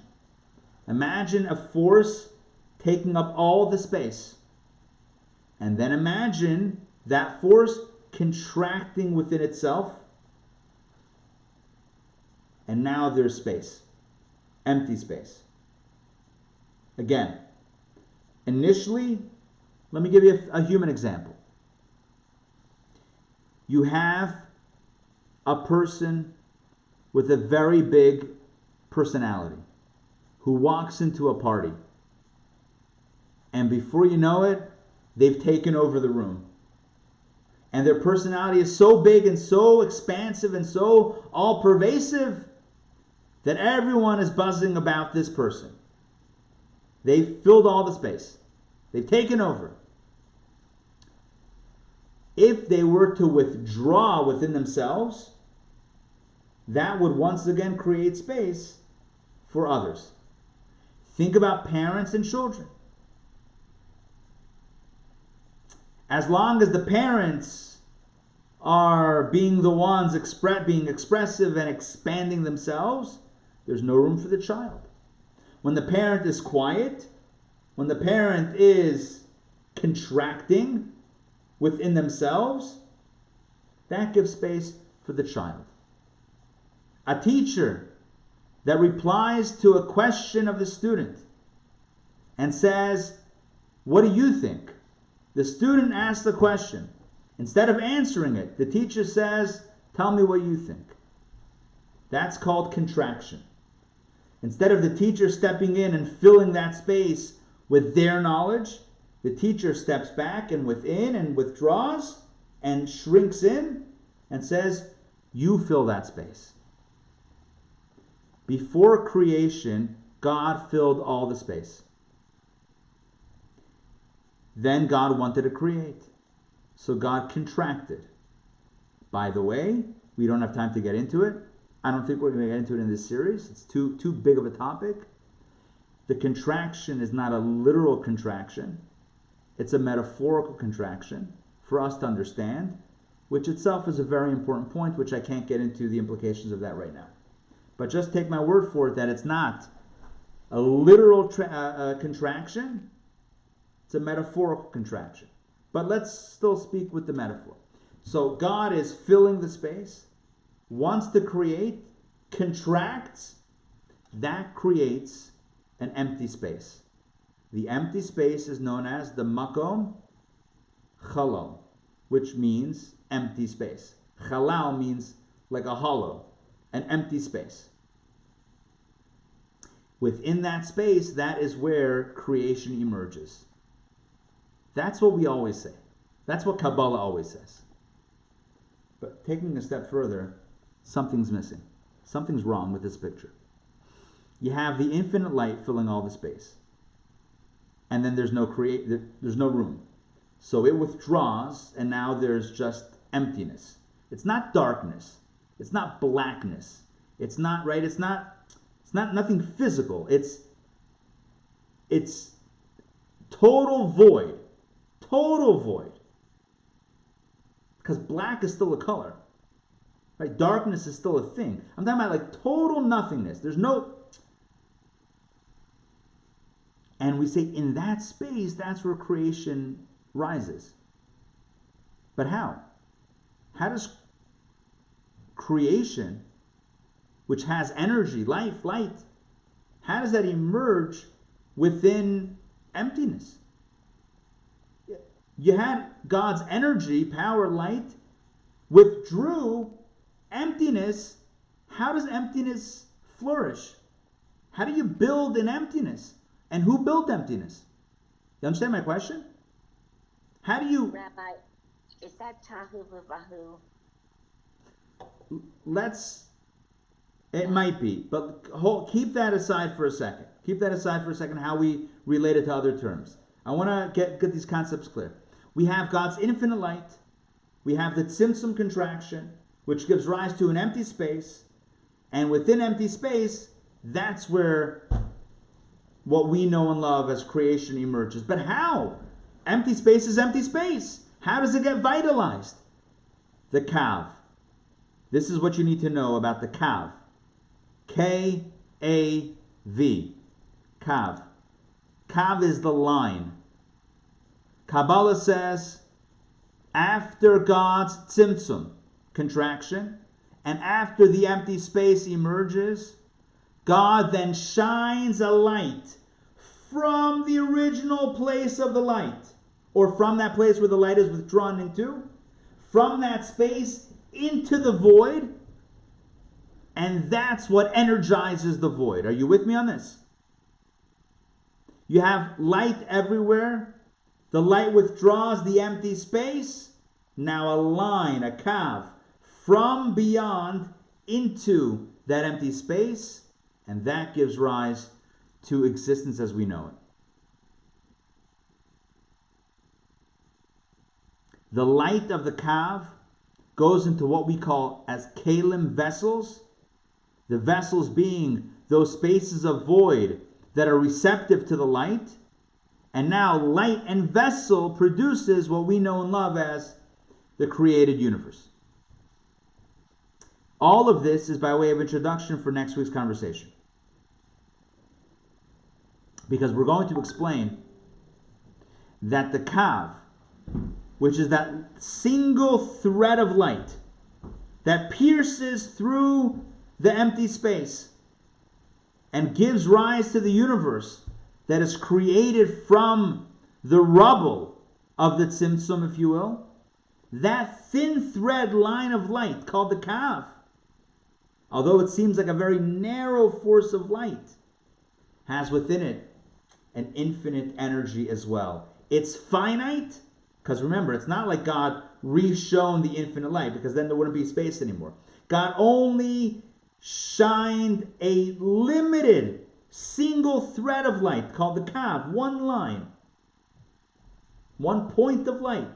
a force taking up all the space. And then imagine that force contracting within itself. And now there's space. Empty space. Again, initially, let me give you a human example. You have a person with a very big personality who walks into a party. And before you know it, they've taken over the room. And their personality is so big and so expansive and so all-pervasive that everyone is buzzing about this person. They've filled all the space. They've taken over. If they were to withdraw within themselves, that would once again create space for others. Think about parents and children. As long as the parents are being the ones being expressive and expanding themselves, there's no room for the child. When the parent is quiet, when the parent is contracting within themselves, that gives space for the child. A teacher that replies to a question of the student and says, "What do you think?" The student asks the question. Instead of answering it, the teacher says, "Tell me what you think." That's called contraction. Instead of the teacher stepping in and filling that space with their knowledge, the teacher steps back and within and withdraws and shrinks in and says, "You fill that space." Before creation, God filled all the space. Then God wanted to create. So God contracted. By the way, we don't have time to get into it. I don't think we're going to get into it in this series. It's too big of a topic. The contraction is not a literal contraction. It's a metaphorical contraction for us to understand, which itself is a very important point, which I can't get into the implications of that right now. But just take my word for it that it's not a literal contraction. It's a metaphorical contraction. But let's still speak with the metaphor. So God is filling the space, wants to create, contracts. That creates an empty space. The empty space is known as the makom chalal, which means empty space. Chalal means like a hollow, an empty space. Within that space, that is where creation emerges. That's what we always say. That's what Kabbalah always says. But taking a step further, something's missing. Something's wrong with this picture. You have the infinite light filling all the space. And then there's no room. So it withdraws, and now there's just emptiness. It's not darkness. It's not blackness. It's not, right? It's not nothing physical. It's total void. Total void. Because black is still a color. Right? Darkness is still a thing. I'm talking about like total nothingness. There's no... And we say in that space, that's where creation rises. But how? How does creation, which has energy, life, light, how does that emerge within emptiness? You had God's energy, power, light, withdrew emptiness. How does emptiness flourish? How do you build in emptiness? And who built emptiness? You understand my question? How do you... Rabbi, is that Tahu V'Vahu? It might be, but keep that aside for a second. Keep that aside for a second, how we relate it to other terms. I want to get these concepts clear. We have God's infinite light. We have the tzimtzum contraction, which gives rise to an empty space. And within empty space, that's where what we know and love as creation emerges. But how? Empty space is empty space. How does it get vitalized? The kav. This is what you need to know about the kav. K-A-V. Kav. Kav is the line. Kabbalah says, after God's tzimtzum, contraction, and after the empty space emerges, God then shines a light from the original place of the light, or from that place where the light is withdrawn into, from that space into the void, and that's what energizes the void. Are you with me on this? You have light everywhere. The light withdraws the empty space. Now a line, a kav, from beyond into that empty space, and that gives rise to existence as we know it. The light of the kav goes into what we call as kalim, vessels. The vessels being those spaces of void that are receptive to the light. And now light and vessel produces what we know and love as the created universe. All of this is by way of introduction for next week's conversation. Because we're going to explain that the Kav, which is that single thread of light that pierces through the empty space and gives rise to the universe that is created from the rubble of the Tzimtzum, if you will, that thin thread line of light called the Kav, although it seems like a very narrow force of light, has within it an infinite energy as well. It's finite, because remember, it's not like God re-shone the infinite light, because then there wouldn't be space anymore. God only shined a limited single thread of light called the Kav, one line, one point of light,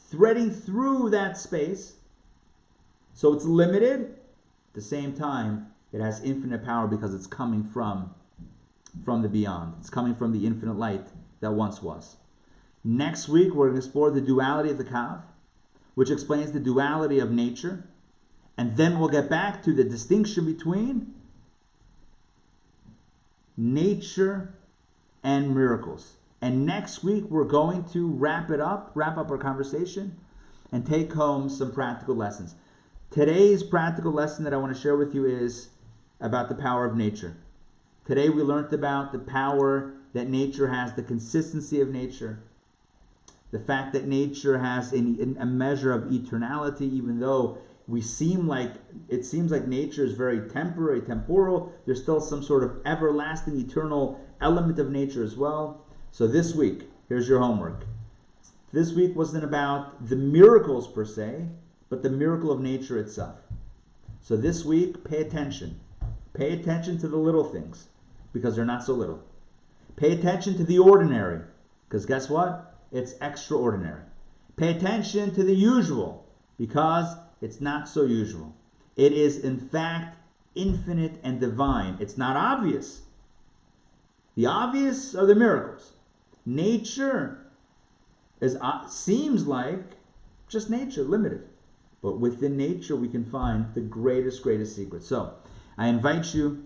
threading through that space. So it's limited. At the same time, it has infinite power because it's coming from the beyond. It's coming from the infinite light that once was. Next week, we're going to explore the duality of the Kav, which explains the duality of nature. And then we'll get back to the distinction between nature and miracles. And next week, we're going to wrap up our conversation, and take home some practical lessons. Today's practical lesson that I want to share with you is about the power of nature. Today we learned about the power that nature has, the consistency of nature, the fact that nature has a measure of eternality, even though it seems like nature is very temporary, temporal. There's still some sort of everlasting, eternal element of nature as well. So this week, here's your homework. This week wasn't about the miracles per se, but the miracle of nature itself. So this week, pay attention. Pay attention to the little things, because they're not so little. Pay attention to the ordinary, because guess what? It's extraordinary. Pay attention to the usual, because it's not so usual. It is, in fact, infinite and divine. It's not obvious. The obvious are the miracles. Nature seems like just nature, limited. But within nature, we can find the greatest secret. So, I invite you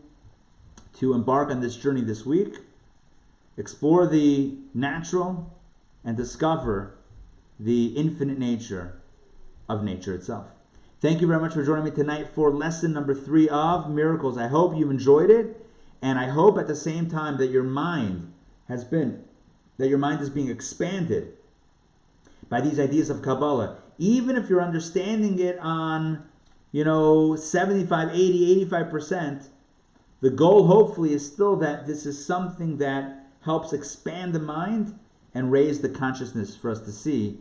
to embark on this journey this week, explore the natural, and discover the infinite nature of nature itself. Thank you very much for joining me tonight for lesson number 3 of Miracles. I hope you enjoyed it, and I hope at the same time that your mind is being expanded by these ideas of Kabbalah. Even if you're understanding it on 75, 80, 85%, the goal hopefully is still that this is something that helps expand the mind and raise the consciousness for us to see